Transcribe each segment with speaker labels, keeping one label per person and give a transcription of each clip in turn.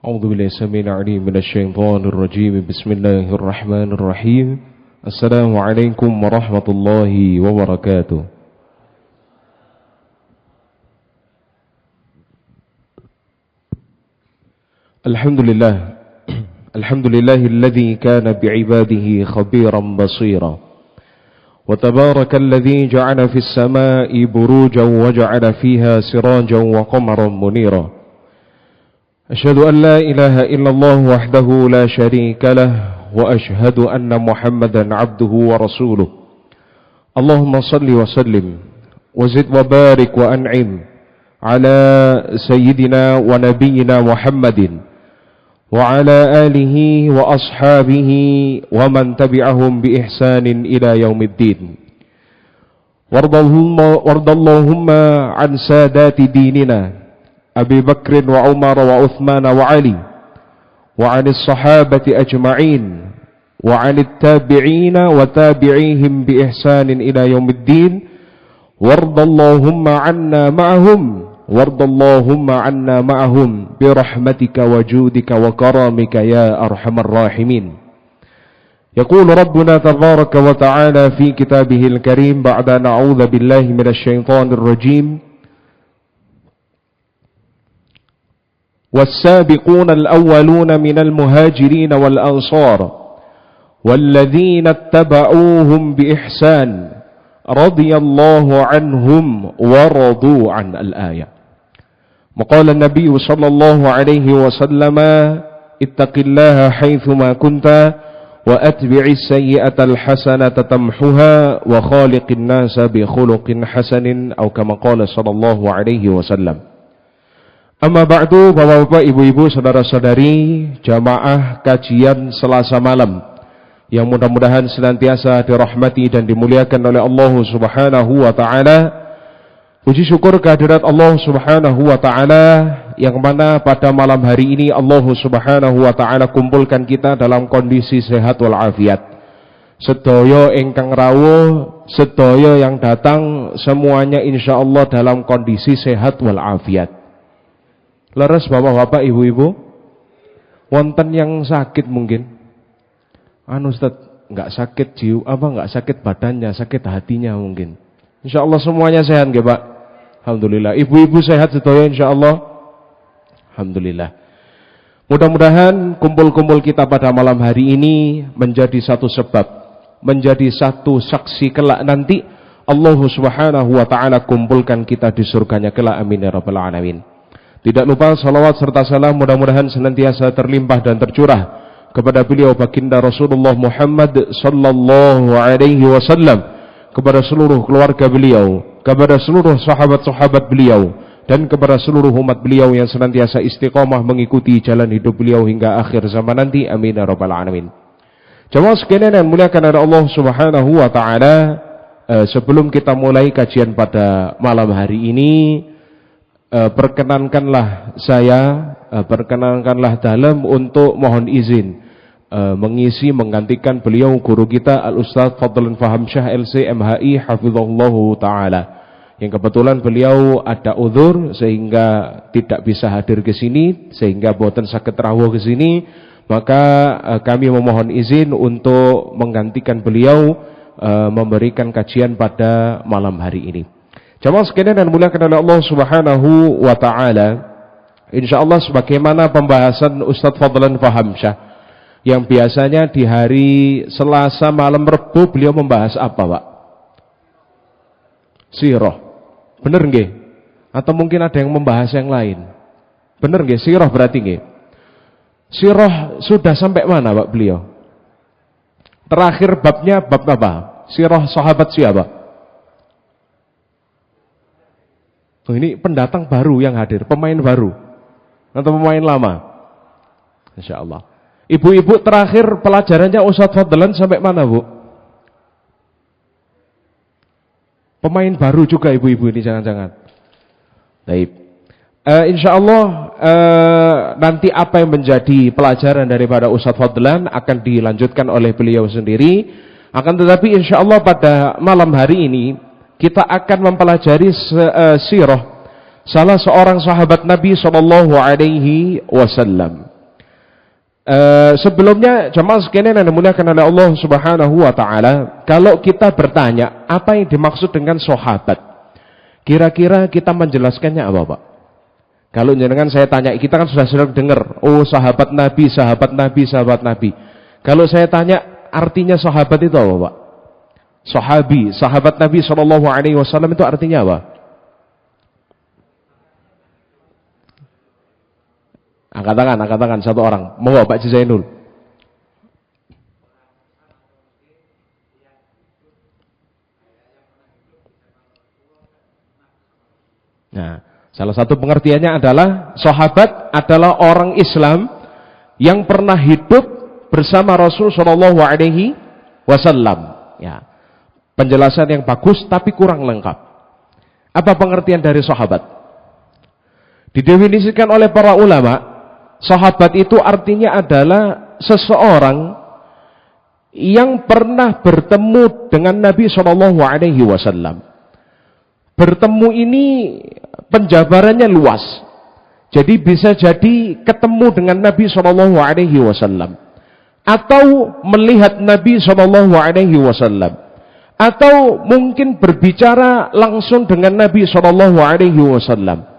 Speaker 1: أعوذ بالله السميع العليم من الشيطان الرجيم بسم الله الرحمن الرحيم السلام عليكم ورحمة الله وبركاته. الحمد لله الذي كان بعباده خبيرا بصيرا وتبارك الذي جعل في السماء بروجا وجعل فيها سراجا وقمرا منيرا. أشهد أن لا إله إلا الله وحده لا شريك له وأشهد أن محمدا عبده ورسوله. اللهم صل وسلم وزد وبارك وأنعم على سيدنا ونبينا محمد وعلى آله وأصحابه ومن تبعهم بإحسان إلى يوم الدين. وارض اللهم عن سادات ديننا أبي بكر وعمر وعثمان وعلي وعن الصحابة أجمعين وعن التابعين وتابعيهم بإحسان إلى يوم الدين. وارض اللهم عنا معهم برحمتك وجودك وكرامك يا أرحم الراحمين. يقول ربنا تبارك وتعالى في كتابه الكريم بعد أن أعوذ بالله من الشيطان الرجيم والسابقون الأولون من المهاجرين والأنصار والذين اتبعوهم بإحسان رضي الله عنهم ورضوا عن الآية. وقال النبي صلى الله عليه وسلم اتق الله حيثما كنت وأتبع السيئة الحسنة تمحها وخالق الناس بخلق حسن أو كما قال صلى الله عليه وسلم. Amma ba'du, bapak-bapak, ibu-ibu, saudara-saudari, jamaah kajian Selasa malam yang mudah-mudahan senantiasa dirahmati dan dimuliakan oleh Allah Subhanahu wa taala. Puji syukur kehadirat Allah Subhanahu wa taala yang mana pada malam hari ini Allah Subhanahu wa taala kumpulkan kita dalam kondisi sehat wal afiat. Sedaya ingkang rawuh, sedaya yang datang semuanya insyaallah dalam kondisi sehat wal afiat. Leres bapak-bapak, ibu-ibu, wonten yang sakit mungkin. Ustaz, enggak sakit enggak sakit badannya, sakit hatinya mungkin. Insyaallah semuanya sehat nggih, Pak? Alhamdulillah. Ibu-ibu sehat sedaya insyaallah. Alhamdulillah. Mudah-mudahan kumpul-kumpul kita pada malam hari ini menjadi satu sebab, menjadi satu saksi kelak nanti Allah Subhanahu wa taala kumpulkan kita di surganya kelak, amin ya rabbal alamin. Tidak lupa salawat serta salam mudah-mudahan senantiasa terlimpah dan tercurah kepada beliau baginda Rasulullah Muhammad sallallahu alaihi wasallam, kepada seluruh keluarga beliau, kepada seluruh sahabat-sahabat beliau, dan kepada seluruh umat beliau yang senantiasa istiqomah mengikuti jalan hidup beliau hingga akhir zaman nanti, amin ya rabbal alamin. Jamaah sekalian yang muliakan oleh Allah Subhanahu wa taala, sebelum kita mulai kajian pada malam hari ini, perkenankanlah dalam untuk mohon izin menggantikan beliau guru kita Al-Ustaz Fadlan Fahamsyah LC MHI hafizahullahu taala, yang kebetulan beliau ada uzur sehingga tidak bisa hadir ke sini, sehingga boten saged rawuh ke sini, maka kami memohon izin untuk menggantikan beliau memberikan kajian pada malam hari ini. Jamaah sekalian dan muliakan oleh Allah Subhanahu wa taala, insyaallah sebagaimana pembahasan Ustaz Fadlan Fahamsyah yang biasanya di hari Selasa malam Rebu beliau membahas apa, Pak? Sirah. Bener nggih? Atau mungkin ada yang membahas yang lain? Bener nggih? Sirah berarti nggih. Sirah sudah sampai mana, Pak, beliau? Terakhir babnya bab apa? Sirah sahabat siapa? Ini pendatang baru yang hadir, pemain baru atau pemain lama? Insyaallah. Ibu-ibu, terakhir pelajarannya Ustaz Fadlan sampai mana, Bu? Pemain baru juga ibu-ibu ini, jangan-jangan. Baik. Insyaallah nanti apa yang menjadi pelajaran daripada Ustaz Fadlan akan dilanjutkan oleh beliau sendiri. Akan tetapi insyaallah pada malam hari ini kita akan mempelajari sirah salah seorang sahabat Nabi sallallahu alaihi wasallam. Sebelumnya jamaah sekalian yang dimuliakan oleh Allah Subhanahu wa taala, kalau kita bertanya apa yang dimaksud dengan sahabat, kira-kira kita menjelaskannya apa, Pak? Kalau jangan saya tanya, kita kan sudah sering dengar, oh sahabat Nabi, sahabat Nabi, sahabat Nabi. Kalau saya tanya artinya sahabat itu apa, Pak? Sahabi, sahabat Nabi Shallallahu Alaihi Wasallam itu artinya apa? Angkat tangan satu orang. Mau Pak Zainul. Nah, salah satu pengertiannya adalah sahabat adalah orang Islam yang pernah hidup bersama Rasul Shallallahu Alaihi Wasallam. Ya, penjelasan yang bagus tapi kurang lengkap. Apa pengertian dari sahabat? Didefinisikan oleh para ulama. Sahabat itu artinya adalah seseorang yang pernah bertemu dengan Nabi Shallallahu Alaihi Wasallam. Bertemu ini penjabarannya luas. Jadi bisa jadi ketemu dengan Nabi Shallallahu Alaihi Wasallam, atau melihat Nabi Shallallahu Alaihi Wasallam, atau mungkin berbicara langsung dengan Nabi Shallallahu Alaihi Wasallam,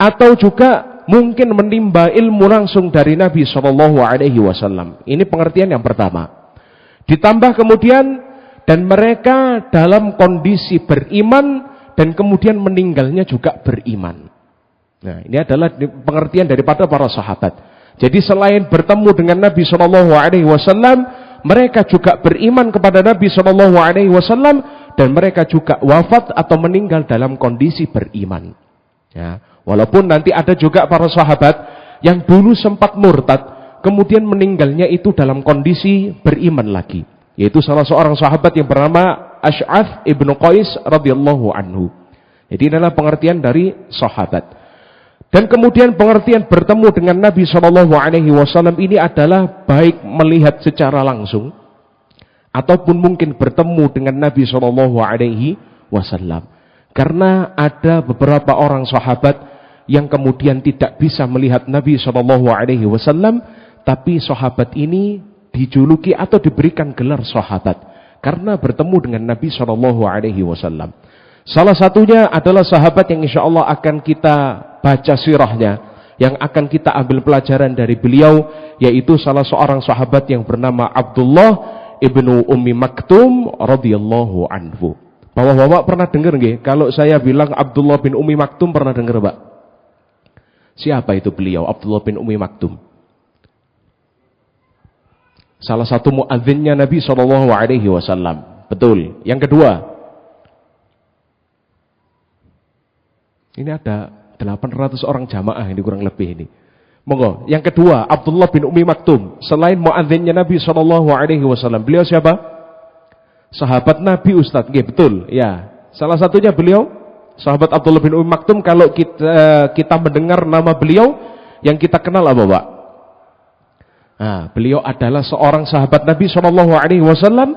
Speaker 1: atau juga mungkin menimba ilmu langsung dari Nabi Shallallahu Alaihi Wasallam. Ini pengertian yang pertama. Ditambah kemudian, dan mereka dalam kondisi beriman dan kemudian meninggalnya juga beriman. Nah, ini adalah pengertian daripada para sahabat. Jadi selain bertemu dengan Nabi Shallallahu Alaihi Wasallam, mereka juga beriman kepada Nabi Shallallahu Alaihi Wasallam, dan mereka juga wafat atau meninggal dalam kondisi beriman. Ya. Walaupun nanti ada juga para sahabat yang dulu sempat murtad, kemudian meninggalnya itu dalam kondisi beriman lagi. Yaitu salah seorang sahabat yang bernama Ash'ath ibnu Qais radhiyallahu anhu. Jadi inilah pengertian dari sahabat. Dan kemudian pengertian bertemu dengan Nabi Shallallahu Alaihi Wasallam ini adalah baik melihat secara langsung, ataupun mungkin bertemu dengan Nabi Shallallahu Alaihi Wasallam. Karena ada beberapa orang sahabat yang kemudian tidak bisa melihat Nabi Shallallahu Alaihi Wasallam, tapi sahabat ini dijuluki atau diberikan gelar sahabat karena bertemu dengan Nabi Shallallahu Alaihi Wasallam. Salah satunya adalah sahabat yang insya Allah akan kita baca sirahnya, yang akan kita ambil pelajaran dari beliau, yaitu salah seorang sahabat yang bernama Abdullah ibnu Ummi Maktum radhiyallahu anhu. Bapak-bapak pernah dengar nggih? Kalau saya bilang Abdullah bin Ummi Maktum, pernah dengar, Pak? Siapa itu beliau, Abdullah bin Ummi Maktum? Salah satu muadzinnya Nabi Shallallahu Alaihi Wasallam. Betul. Yang kedua, ini ada 800 orang jamaah ini kurang lebih ini. Monggo. Yang kedua, Abdullah bin Ummi Maktum. Selain muadzinnya Nabi Shallallahu Alaihi Wasallam, beliau siapa? Sahabat Nabi, Ustadz. Betul. Ya. Salah satunya beliau. Sahabat Abdullah bin Ummi Maktum. Kalau kita mendengar nama beliau, yang kita kenal apa, Pak? Nah, beliau adalah seorang sahabat Nabi Shallallahu Alaihi Wasallam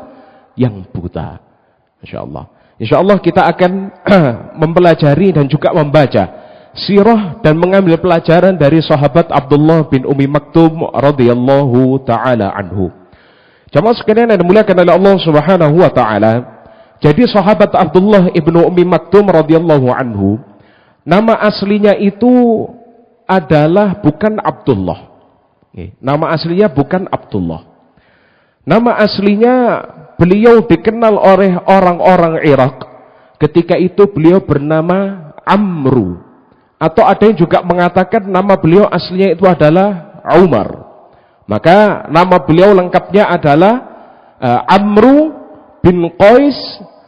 Speaker 1: yang buta. Insya Allah kita akan mempelajari dan juga membaca sirah dan mengambil pelajaran dari sahabat Abdullah bin Ummi Maktum radhiyallahu taala anhu. Jamaah sekalian yang dimuliakan oleh Allah Subhanahu wa taala. Jadi sahabat Abdullah ibnu Ummi Maktum radhiyallahu anhu, nama aslinya itu adalah bukan Abdullah. Nama aslinya bukan Abdullah. Nama aslinya beliau dikenal oleh orang-orang Irak. Ketika itu beliau bernama Amru. Atau ada yang juga mengatakan nama beliau aslinya itu adalah Umar. Maka nama beliau lengkapnya adalah Amru bin Qais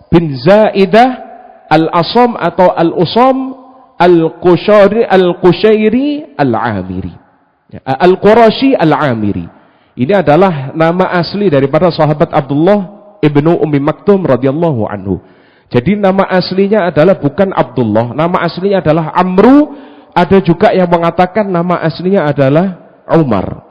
Speaker 1: bin Zaidah al-Asam atau al-Usam al-Qushairi al-Amiri. Al-Qurashi al-Amiri. Ini adalah nama asli daripada sahabat Abdullah ibnu Ummi Maktum radhiyallahu anhu. Jadi nama aslinya adalah bukan Abdullah, nama aslinya adalah Amru. Ada juga yang mengatakan nama aslinya adalah Umar.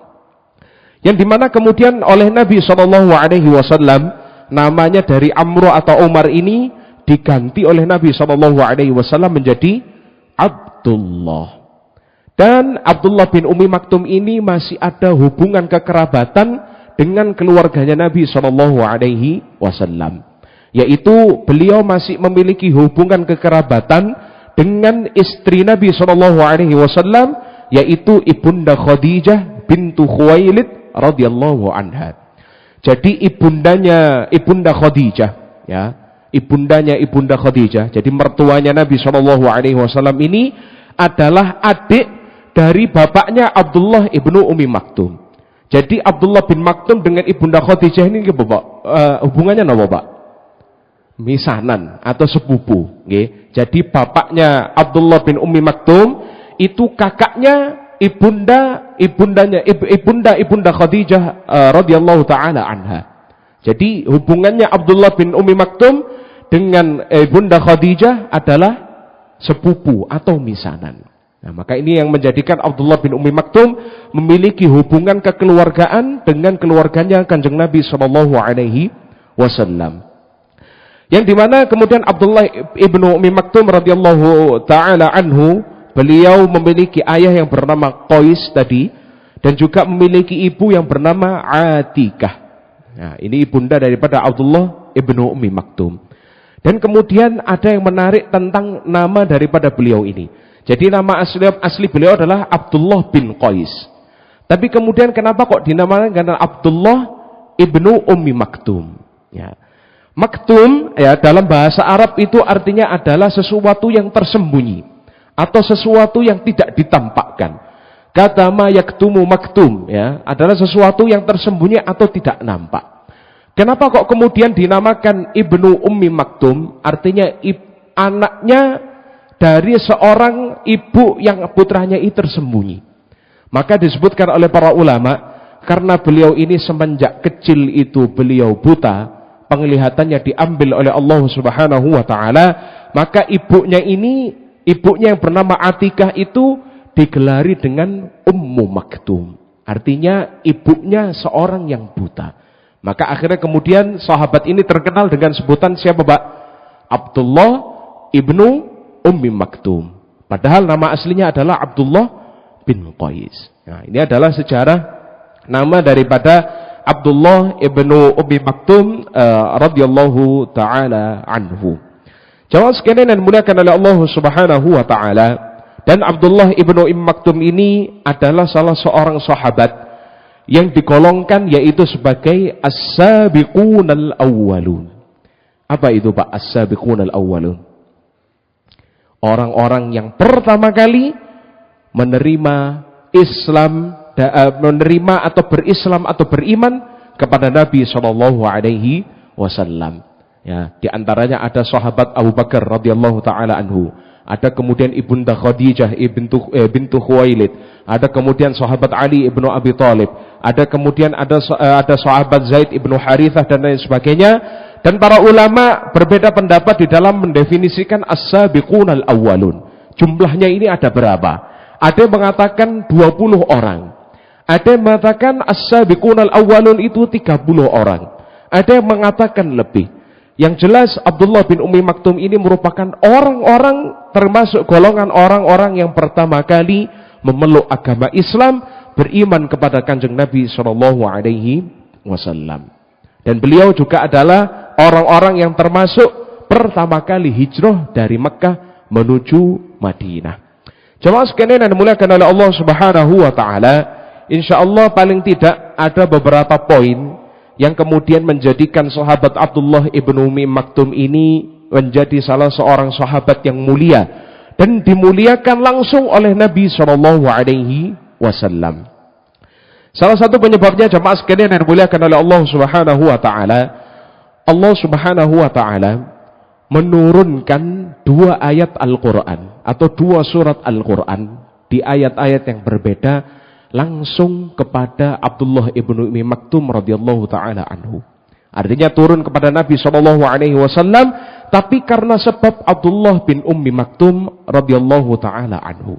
Speaker 1: Yang dimana kemudian oleh Nabi Shallallahu Alaihi Wasallam namanya dari Amru atau Umar ini diganti oleh Nabi Shallallahu Alaihi Wasallam menjadi Abdullah. Dan Abdullah bin Ummi Maktum ini masih ada hubungan kekerabatan dengan keluarganya Nabi SAW. Yaitu beliau masih memiliki hubungan kekerabatan dengan istri Nabi SAW, yaitu Ibunda Khadijah bintu Khuwailid radhiyallahu anha. Jadi Ibunda Khadijah, ya, ibundanya Ibunda Khadijah. Jadi mertuanya Nabi SAW ini adalah adik dari bapaknya Abdullah ibnu Ummi Maktum. Jadi Abdullah bin Maktum dengan Ibunda Khadijah ini hubungannya apa, Pak? Misanan atau sepupu. Jadi bapaknya Abdullah bin Ummi Maktum itu kakaknya Ibunda Khadijah radhiyallahu taala anha. Jadi hubungannya Abdullah bin Ummi Maktum dengan Ibunda Khadijah adalah sepupu atau misanan. Nah, maka ini yang menjadikan Abdullah bin Ummi Maktum memiliki hubungan kekeluargaan dengan keluarganya Kanjeng Nabi SAW. Yang dimana kemudian Abdullah ibnu Ummi Maktum radhiyallahu taala anhu, beliau memiliki ayah yang bernama Qais tadi, dan juga memiliki ibu yang bernama Atikah. Nah, ini ibunda daripada Abdullah ibnu Ummi Maktum. Dan kemudian ada yang menarik tentang nama daripada beliau ini. Jadi nama asli beliau adalah Abdullah bin Qais. Tapi kemudian kenapa kok dinamakan karena Abdullah ibnu Ummi Maktum? Ya. Maktum ya dalam bahasa Arab itu artinya adalah sesuatu yang tersembunyi atau sesuatu yang tidak ditampakkan. Kata ma yaktumu maktum ya adalah sesuatu yang tersembunyi atau tidak nampak. Kenapa kok kemudian dinamakan Ibnu Ummi Maktum? Artinya anaknya dari seorang ibu yang putranya itu tersembunyi. Maka disebutkan oleh para ulama, karena beliau ini semenjak kecil itu beliau buta, penglihatannya diambil oleh Allah Subhanahu wa taala, maka ibunya yang bernama Atikah itu digelari dengan Ummu Maktum. Artinya ibunya seorang yang buta. Maka akhirnya kemudian sahabat ini terkenal dengan sebutan siapa, Pak? Abdullah ibnu Ummi Maktum. Padahal nama aslinya adalah Abdullah bin Qais. Nah, ini adalah sejarah nama daripada Abdullah ibnu Ummi Maktum radhiyallahu taala anhu. Jamaah sekalian yang dimuliakan oleh Allah Subhanahu wa taala, dan Abdullah ibnu Ummi Maktum ini adalah salah seorang sahabat yang digolongkan yaitu sebagai as-sabiqunal awwalun. Apa itu, Pak, as-sabiqunal awwalun? Orang-orang yang pertama kali menerima Islam, menerima atau berislam atau beriman kepada Nabi SAW. Ya, di antaranya ada sahabat Abu Bakar radhiyallahu taala anhu. Ada kemudian Ibunda Khadijah bintu Khuwailid. Ada kemudian sahabat Ali ibnu Abi Thalib. Ada kemudian ada sahabat Zaid ibnu Harithah dan lain sebagainya. Dan para ulama berbeda pendapat di dalam mendefinisikan as-sabiqunal awwalun. Jumlahnya ini ada berapa? Ada yang mengatakan 20 orang. Ada yang mengatakan as-sabiqunal awwalun itu 30 orang. Ada yang mengatakan lebih. Yang jelas Abdullah bin Ummi Maktum ini merupakan orang-orang termasuk golongan orang-orang yang pertama kali memeluk agama Islam, beriman kepada Kanjeng Nabi SAW. Dan beliau juga adalah orang-orang yang termasuk pertama kali hijrah dari Mekah menuju Madinah. Jemaah sekalian yang dimuliakan oleh Allah Subhanahu wa taala, insyaallah paling tidak ada beberapa poin yang kemudian menjadikan sahabat Abdullah ibnu Ummi Maktum ini menjadi salah seorang sahabat yang mulia dan dimuliakan langsung oleh Nabi SAW. Salah satu penyebabnya jemaah sekalian yang dimuliakan oleh Allah Subhanahu wa taala, Allah Subhanahu wa taala menurunkan 2 ayat Al-Qur'an atau 2 surat Al-Qur'an di ayat-ayat yang berbeda langsung kepada Abdullah ibnu Ummi Maktum radhiyallahu taala anhu. Artinya turun kepada Nabi SAW, tapi karena sebab Abdullah bin Ummi Maktum radhiyallahu taala anhu.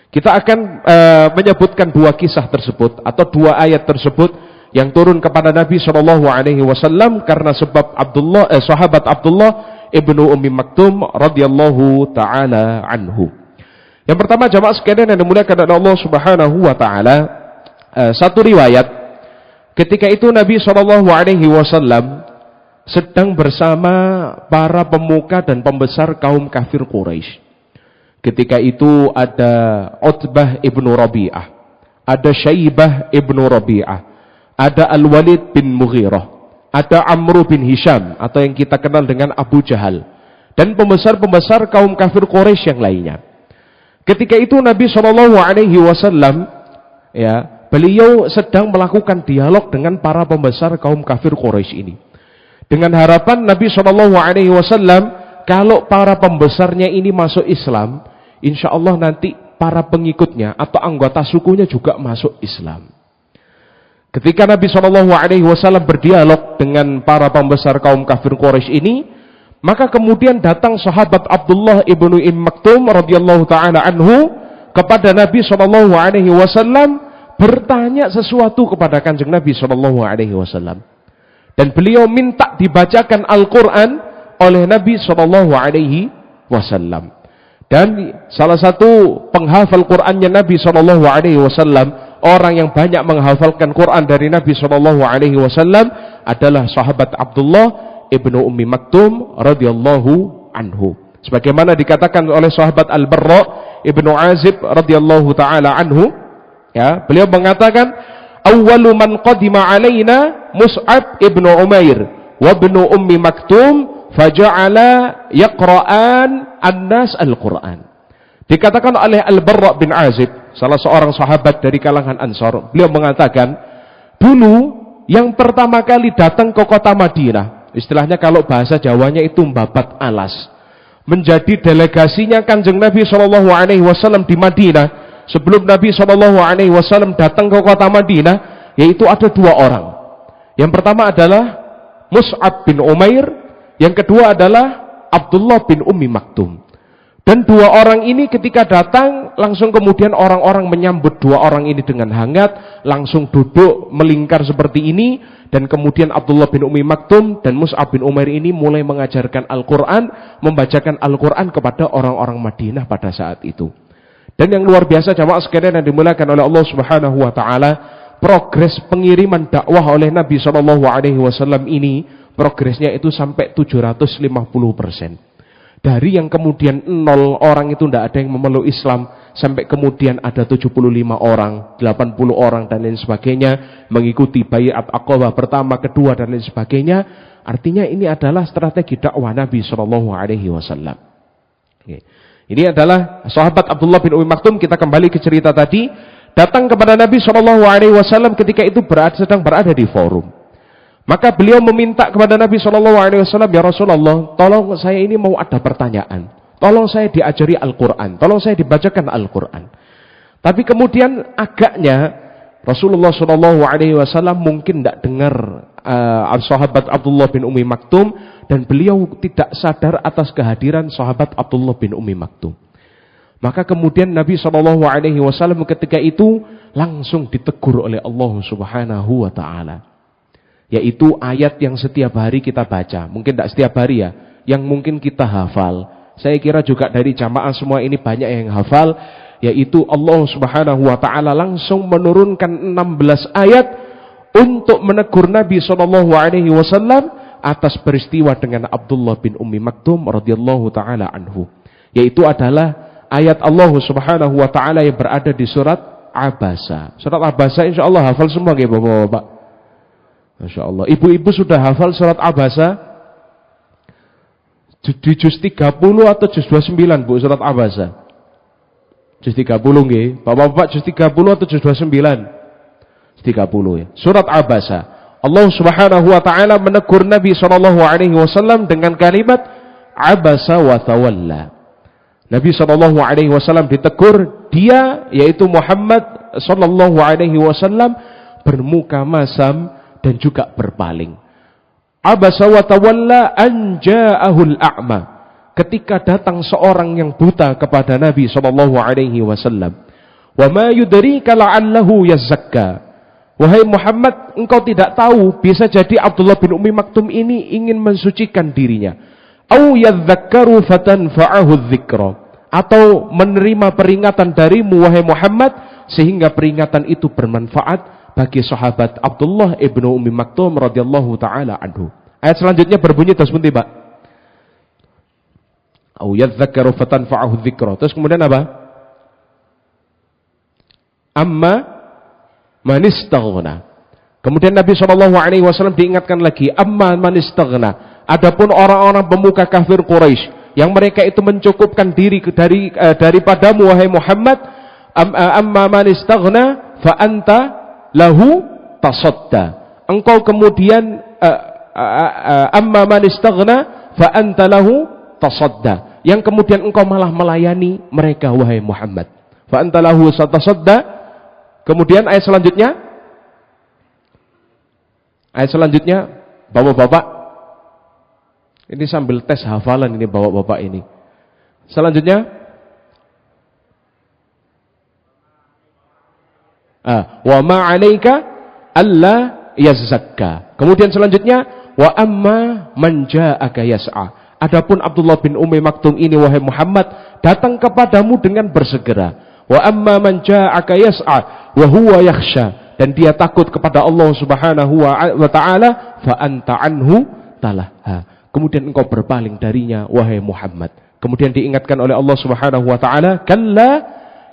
Speaker 1: Kita akan menyebutkan 2 kisah tersebut atau 2 ayat tersebut yang turun kepada Nabi SAW karena sebab sahabat Abdullah ibnu Ummi Maktum radhiyallahu taala anhu. Yang pertama jamaah sekalian yang dimuliakan oleh Allah Subhanahu wa taala, satu riwayat ketika itu Nabi SAW sedang bersama para pemuka dan pembesar kaum kafir Quraisy. Ketika itu ada Utbah ibnu Rabi'ah, ada Syaibah ibnu Rabi'ah, ada Al-Walid bin Mughirah, ada Amr bin Hisham atau yang kita kenal dengan Abu Jahal, dan pembesar-pembesar kaum kafir Quraisy yang lainnya. Ketika itu Nabi SAW, ya, beliau sedang melakukan dialog dengan para pembesar kaum kafir Quraisy ini, dengan harapan Nabi SAW kalau para pembesarnya ini masuk Islam, insya Allah nanti para pengikutnya atau anggota sukunya juga masuk Islam. Ketika Nabi SAW berdialog dengan para pembesar kaum kafir Quraisy ini, maka kemudian datang sahabat Abdullah ibnu Maktum radhiyallahu taala anhu kepada Nabi SAW bertanya sesuatu kepada Kanjeng Nabi SAW, dan beliau minta dibacakan Al-Quran oleh Nabi SAW. Dan salah satu penghafal Qurannya Nabi SAW, orang yang banyak menghafalkan Quran dari Nabi SAW adalah sahabat Abdullah ibnu Ummi Maktum radhiyallahu anhu. Sebagaimana dikatakan oleh sahabat Al-Barra ibnu Azib radhiyallahu taala anhu, ya, beliau mengatakan, awwalu man qadima alaina Mus'ab ibnu Umair wa ibnu Ummi Maktum faja'ala yaqra'an an-nas al-Qur'an. Dikatakan oleh Al-Barra bin Azib, salah seorang sahabat dari kalangan Ansar, beliau mengatakan, dulu yang pertama kali datang ke kota Madinah, istilahnya kalau bahasa Jawanya itu mbabat alas, menjadi delegasinya Kanjeng Nabi SAW di Madinah, sebelum Nabi SAW datang ke kota Madinah, yaitu ada dua orang. Yang pertama adalah Mus'ab bin Umair, yang kedua adalah Abdullah bin Ummi Maktum. Dan dua orang ini ketika datang, langsung kemudian orang-orang menyambut dua orang ini dengan hangat, langsung duduk melingkar seperti ini, dan kemudian Abdullah bin Ummi Maktum dan Mus'ab bin Umair ini mulai mengajarkan Al-Quran, membacakan Al-Quran kepada orang-orang Madinah pada saat itu. Dan yang luar biasa jamaah sekalian yang dimuliakan oleh Allah Subhanahu wa taala, progres pengiriman dakwah oleh Nabi SAW ini, progresnya itu sampai 750%. Dari yang kemudian 0 orang itu tidak ada yang memeluk Islam, sampai kemudian ada 75 orang, 80 orang dan lain sebagainya mengikuti Baiat Aqabah pertama, kedua dan lain sebagainya. Artinya ini adalah strategi dakwah Nabi SAW. Ini adalah sahabat Abdullah bin Ummi Maktum. Kita kembali ke cerita tadi, datang kepada Nabi SAW ketika itu sedang berada di forum. Maka beliau meminta kepada Nabi SAW, ya Rasulullah, tolong saya ini mau ada pertanyaan, tolong saya diajari Al-Quran, tolong saya dibacakan Al-Quran. Tapi kemudian agaknya Rasulullah SAW mungkin tidak dengar sahabat Abdullah bin Ummi Maktum, dan beliau tidak sadar atas kehadiran sahabat Abdullah bin Ummi Maktum. Maka kemudian Nabi SAW ketika itu langsung ditegur oleh Allah Subhanahu wa taala, yaitu ayat yang setiap hari kita baca. Mungkin tidak setiap hari ya, yang mungkin kita hafal. Saya kira juga dari jamaah semua ini banyak yang hafal, yaitu Allah Subhanahu wa taala langsung menurunkan 16 ayat untuk menegur Nabi SAW atas peristiwa dengan Abdullah bin Ummi Maktum radhiyallahu taala anhu. Yaitu adalah ayat Allah Subhanahu wa taala yang berada di surat Abasa. Surat Abasa insyaallah hafal semua nggih Bapak-bapak? Masya Allah. Ibu-ibu sudah hafal surat Abasa? Di juz 30 atau juz 29 Bu surat Abasa? Juz 30 nggih. Bapak-bapak juz 30 atau juz 29? Juz 30 ya. Surat Abasa. Allah Subhanahu wa taala menegur Nabi SAW dengan kalimat Abasa wa tawalla. Nabi SAW ditegur, dia yaitu Muhammad SAW bermuka masam dan juga berpaling. Abasa wa tawalla an ja'ahul a'ma. Ketika datang seorang yang buta kepada Nabi SAW. Wa ma yudrika la'allahu yazakka. Wahai Muhammad, engkau tidak tahu, bisa jadi Abdullah bin Ummi Maktum ini ingin mensucikan dirinya. Au yadzakkaru fatanfa'ahu dzikra. atau menerima peringatan darimu wahai Muhammad, sehingga peringatan itu bermanfaat bagi sahabat Abdullah ibnu Ummi Maktum radhiyallahu taala anhu. Ayat selanjutnya berbunyi terus bunti, Pak. Au yadzakkaru fatanfa'ahu dzikra. Terus kemudian apa? Amma man istaghna. Kemudian Nabi SAW diingatkan lagi, amma man istaghna. Adapun orang-orang pemuka kafir Quraisy yang mereka itu mencukupkan diri daripadamu wahai Muhammad, amma man istaghna fa anta lahu tasadda. Engkau kemudian amma man istaghna fa anta lahu tasadda. Yang kemudian engkau malah melayani mereka wahai Muhammad. Fa anta lahu tasadda. Kemudian ayat selanjutnya bapak-bapak, ini sambil tes hafalan ini bapak-bapak ini. Selanjutnya wa ma 'alaika alla yazzakka. Kemudian selanjutnya wa amma man ja'aka yas'a. Adapun Abdullah bin Ummi Maktum ini wahai Muhammad datang kepadamu dengan bersegera. Wa amma man ja'aka yas'a wa huwa yakhsha, dan dia takut kepada Allah Subhanahu wa taala, fa anta anhu talaha. Kemudian engkau berpaling darinya wahai Muhammad. Kemudian diingatkan oleh Allah Subhanahu wa taala, kalla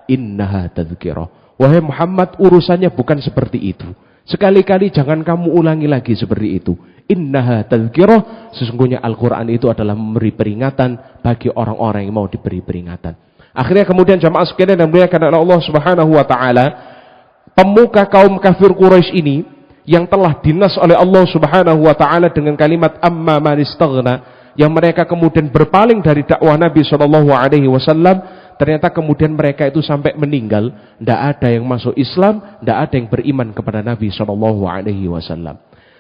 Speaker 1: innaha tadhkirah. Wahai Muhammad, urusannya bukan seperti itu. Sekali-kali jangan kamu ulangi lagi seperti itu. Innaha tadhkirah, sesungguhnya Al-Qur'an itu adalah memberi peringatan bagi orang-orang yang mau diberi peringatan. Akhirnya kemudian jamaah sekalian yang dimuliakan oleh Allah Subhanahu wa taala, pemuka kaum kafir Quraisy ini yang telah dinas oleh Allah Subhanahu wa taala dengan kalimat amma man istaghna, yang mereka kemudian berpaling dari dakwah Nabi sallallahu alaihi wasallam, ternyata kemudian mereka itu sampai meninggal, tidak ada yang masuk Islam, tidak ada yang beriman kepada Nabi sallallahu alaihi wasallam.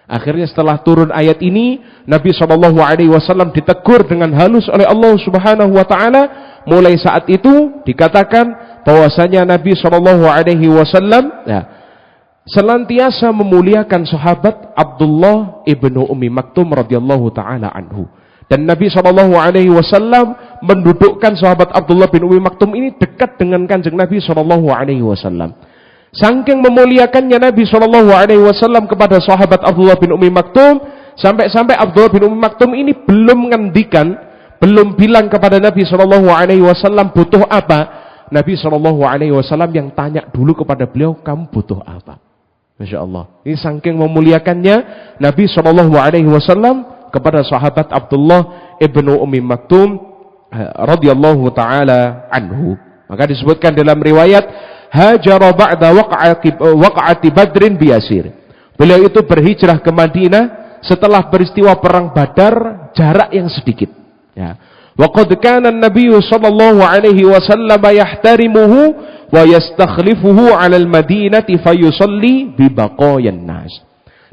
Speaker 1: Akhirnya setelah turun ayat ini, Nabi sallallahu alaihi wasallam ditegur dengan halus oleh Allah Subhanahu wa taala. Mulai saat itu dikatakan bahwasanya Nabi sallallahu alaihi wasallam senantiasa memuliakan sahabat Abdullah ibnu Ummi Maktum radhiyallahu taala anhu. Dan Nabi sallallahu alaihi wasallam mendudukkan sahabat Abdullah bin Ummi Maktum ini dekat dengan Kanjeng Nabi sallallahu alaihi wasallam. Saking memuliakannya Nabi sallallahu alaihi wasallam kepada sahabat Abdullah bin Ummi Maktum, sampai-sampai Abdullah bin Ummi Maktum ini belum bilang kepada Nabi sallallahu alaihi wasallam butuh apa. Nabi sallallahu alaihi wasallam yang tanya dulu kepada beliau, kamu butuh apa? Masya Allah. Ini saking memuliakannya Nabi sallallahu alaihi wasallam kepada sahabat Abdullah ibnu Ummi Maktum radhiyallahu taala anhu. Maka disebutkan dalam riwayat, hajara ba'da waqa'ati Badrin biyasir. Beliau itu berhijrah ke Madinah setelah peristiwa perang Badar jarak yang sedikit. Ya. Wa qad kana an-nabiy sallallahu alaihi wasallam yahtarimuhu wa yastakhlifuhu 'ala al-Madinati fayusalli bi baqayan nas.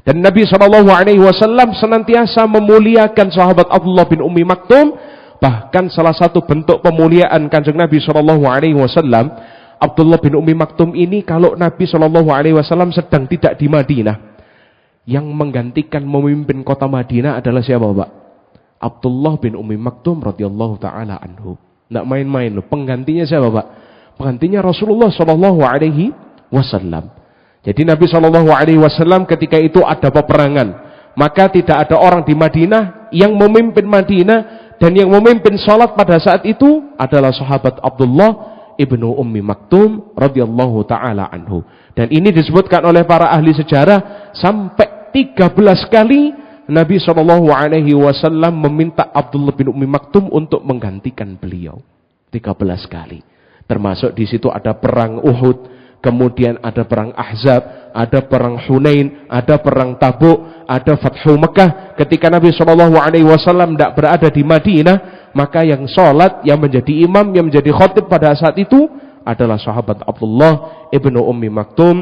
Speaker 1: Dan Nabi sallallahu alaihi wasallam senantiasa memuliakan sahabat Abdullah bin Ummi Maktum. Bahkan salah satu bentuk pemuliaan Kanjeng Nabi sallallahu alaihi wasallam, Abdullah bin Ummi Maktum ini kalau Nabi sallallahu alaihi wasallam sedang tidak di Madinah, yang menggantikan memimpin kota Madinah adalah siapa, Pak? Abdullah bin Ummi Maktum radhiyallahu taala anhu. Enggak main-main loh. Penggantinya siapa, Pak? Penggantinya Rasulullah sallallahu alaihi wasallam. Jadi Nabi sallallahu alaihi wasallam ketika itu ada peperangan, maka tidak ada orang di Madinah yang memimpin Madinah, dan yang memimpin salat pada saat itu adalah sahabat Abdullah ibnu Ummi Maktum radhiyallahu taala anhu. Dan ini disebutkan oleh para ahli sejarah sampai 13 kali Nabi sallallahu alaihi wasallam meminta Abdullah bin Ummi Maktum untuk menggantikan beliau. 13 kali. Termasuk di situ ada perang Uhud, kemudian ada perang Ahzab, ada perang Hunain, ada perang Tabuk, ada Fathu Mekah. Ketika Nabi sallallahu alaihi wasallam tidak berada di Madinah, maka yang sholat, yang menjadi imam, yang menjadi khatib pada saat itu adalah sahabat Abdullah ibnu Ummi Maktum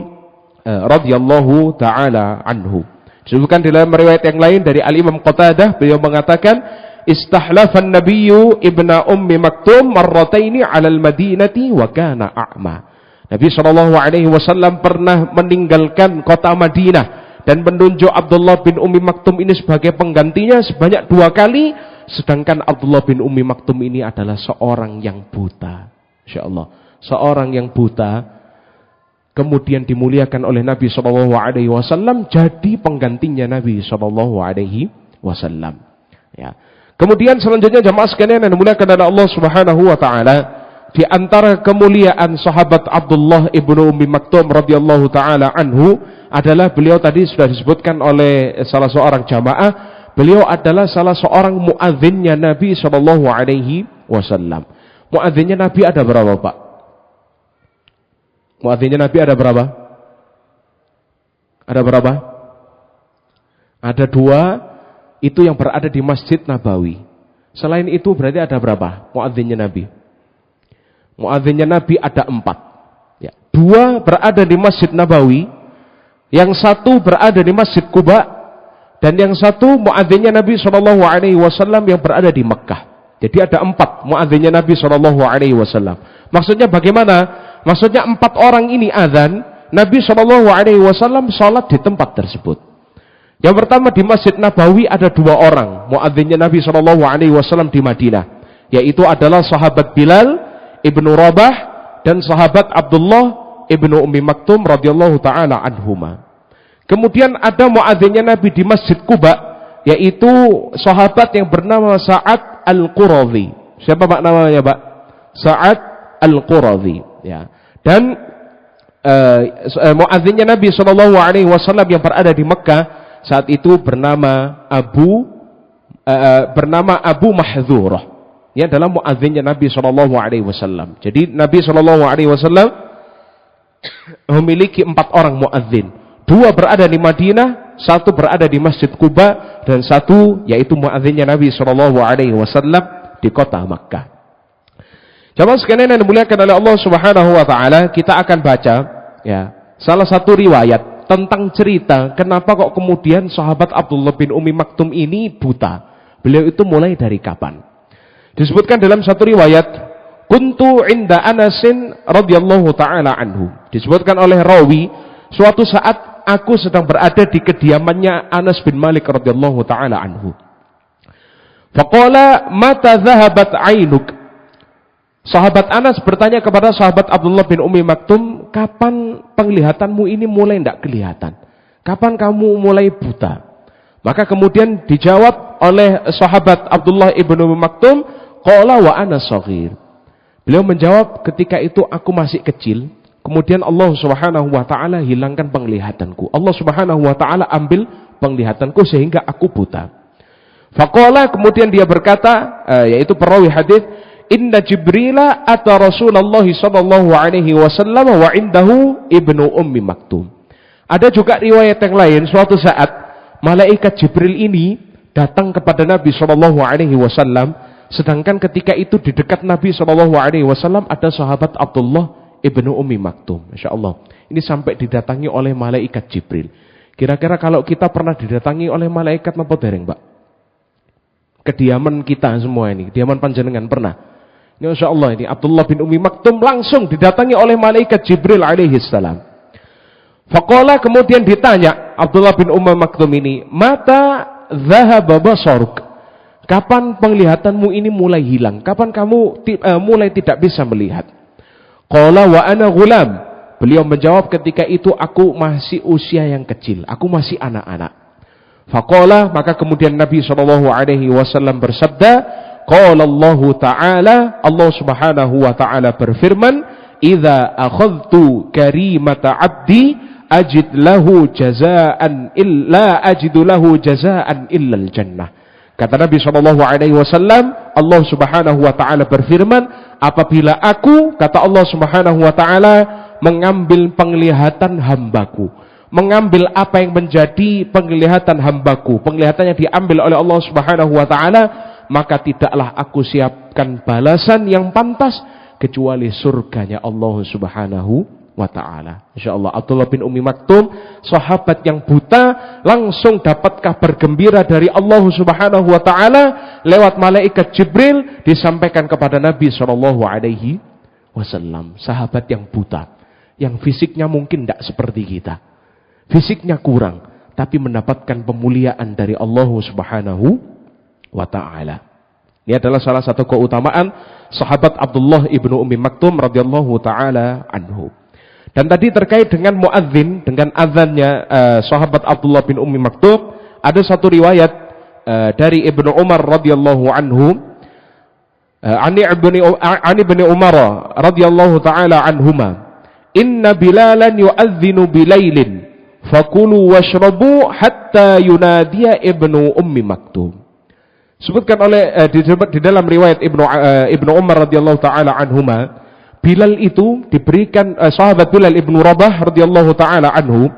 Speaker 1: radhiyallahu taala anhu. Disebutkan dalam riwayat yang lain dari Al-Imam Qatadah, beliau mengatakan, istahlafan nabiyyu ibna Ummi Maktum marrataini 'alal Madinati wa kana a'ma. Nabi sallallahu alaihi wasallam pernah meninggalkan kota Madinah dan menunjuk Abdullah bin Ummi Maktum ini sebagai penggantinya sebanyak 2 kali, Sedangkan Abdullah bin Ummi Maktum ini adalah seorang yang buta. Insya Allah. Seorang yang buta, kemudian dimuliakan oleh Nabi SAW, jadi penggantinya Nabi SAW. Ya. Kemudian selanjutnya jamaah sekalian yang dimuliakan oleh Allah Subhanahu wa taala, di antara kemuliaan sahabat Abdullah ibnu Ummi Maktum radhiyallahu taala anhu adalah beliau tadi sudah disebutkan oleh salah seorang jamaah, beliau adalah salah seorang muadzinnya Nabi SAW. Muadzinnya Nabi ada berapa, Pak? Muadzinnya Nabi ada berapa? Ada berapa? Ada 2. Itu yang berada di Masjid Nabawi. Selain itu berarti ada berapa muadzinnya Nabi? Muadzinnya Nabi ada 4. Ya. 2 berada di Masjid Nabawi, yang 1 berada di Masjid Quba, dan yang 1 muadzinnya Nabi SAW yang berada di Mekkah. Jadi ada 4 muadzinnya Nabi SAW. Maksudnya bagaimana? Maksudnya 4 orang ini azan, Nabi SAW sholat di tempat tersebut. Yang pertama di Masjid Nabawi ada 2 orang muadzinnya Nabi SAW di Madinah, yaitu adalah sahabat Bilal ibnu Rabah dan sahabat Abdullah ibnu Ummi Maktum radhiyallahu taala anhuma. Kemudian ada muadzinnya Nabi di Masjid Quba, yaitu sahabat yang bernama Sa'ad Al-Quradhi. Siapa Pak namanya, Pak? Sa'ad Al-Quradhi. Ya. Dan muadzinnya Nabi SAW yang berada di Mekkah saat itu bernama Abu Mahdzurah. Ini adalah muadzinnya Nabi SAW. Jadi Nabi SAW memiliki 4 orang muadzin. 2 berada di Madinah, 1 berada di Masjid Quba, dan 1 yaitu muadzinnya Nabi SAW di kota Makkah. Jamaah sekalian yang dimuliakan oleh Allah Subhanahu wa taala, kita akan baca ya salah satu riwayat tentang cerita kenapa kok kemudian sahabat Abdullah bin Ummi Maktum ini buta. Beliau itu mulai dari kapan? Disebutkan dalam satu riwayat, kuntu inda Anasin radhiyallahu taala anhu. Disebutkan oleh rawi, suatu saat aku sedang berada di kediamannya Anas bin Malik radhiyallahu taala anhu. Faqala mata dhahabat ainuk. Sahabat Anas bertanya kepada sahabat Abdullah bin Ummi Maktum, kapan penglihatanmu ini mulai tidak kelihatan? Kapan kamu mulai buta? Maka kemudian dijawab oleh sahabat Abdullah ibn Ummi Maktum, qala wa ana shaghir. Beliau menjawab, ketika itu aku masih kecil, kemudian Allah Subhanahu wa taala hilangkan penglihatanku. Allah Subhanahu wa taala ambil penglihatanku sehingga aku buta. Faqala, kemudian dia berkata, yaitu perawi hadis, inna Jibrila ata Rasulullah sallallahu alaihi wasallam wa indahu ibnu Ummi Maktum. Ada juga riwayat yang lain, suatu saat malaikat Jibril ini datang kepada Nabi sallallahu alaihi wasallam, sedangkan ketika itu di dekat Nabi sallallahu alaihi wasallam ada sahabat Abdullah ibnu Ummi Maktum. Masyaallah. Ini sampai didatangi oleh malaikat Jibril. Kira-kira kalau kita pernah didatangi oleh malaikat napa dereng, Pak? Kediaman kita semua ini, kediaman panjenengan pernah? Insya Allah ini Abdullah bin Ummi Maktum langsung didatangi oleh malaikat Jibril alaihi salam. Faqala, kemudian ditanya Abdullah bin Ummi Maktum ini, mata dhahaba basaruk? Kapan penglihatanmu ini mulai hilang? Kapan kamu mulai tidak bisa melihat? Qala wa ana ghulam. Beliau menjawab, ketika itu aku masih usia yang kecil, aku masih anak-anak. Faqala, maka kemudian Nabi SAW bersabda, qala Allah Ta'ala, Allah Subhanahu wa taala berfirman, idza akhadtu karimata 'abdi ajid lahu jazaan illa ajidu lahu jazaan illa al-jannah. Kata Nabi SAW, Allah Subhanahu wa taala berfirman, apabila aku, kata Allah Subhanahu wa taala, mengambil penglihatan hambaku, mengambil apa yang menjadi penglihatan hambaku, penglihatan yang diambil oleh Allah Subhanahu wa taala, maka tidaklah aku siapkan balasan yang pantas kecuali surganya Allah Subhanahu wa taala. Insyaallah Abdullah bin Ummi Maktum, sahabat yang buta, langsung dapat kabar gembira dari Allah Subhanahu wa taala lewat malaikat Jibril, disampaikan kepada Nabi sallallahu alaihi wasallam. Sahabat yang buta, yang fisiknya mungkin tidak seperti kita. Fisiknya kurang, tapi mendapatkan pemuliaan dari Allah Subhanahu wa ta'ala. Ini adalah salah satu keutamaan sahabat Abdullah ibnu Ummi Maktum radhiyallahu taala anhu. Dan tadi terkait dengan muadzin, dengan azannya sahabat Abdullah bin Ummi Maktum, ada satu riwayat dari Ibnu Umar radhiyallahu anhu, ani ibni Umar radhiyallahu taala anhuma, inna Bilalan yu'adzinu bilailin fakulu washrabu hatta yunadiya Ibnu Ummi Maktum. Sebutkan oleh di dalam riwayat Ibnu Umar radhiyallahu taala anhuma, Bilal itu diberikan sahabat Bilal ibnu Rabah radhiyallahu taala anhu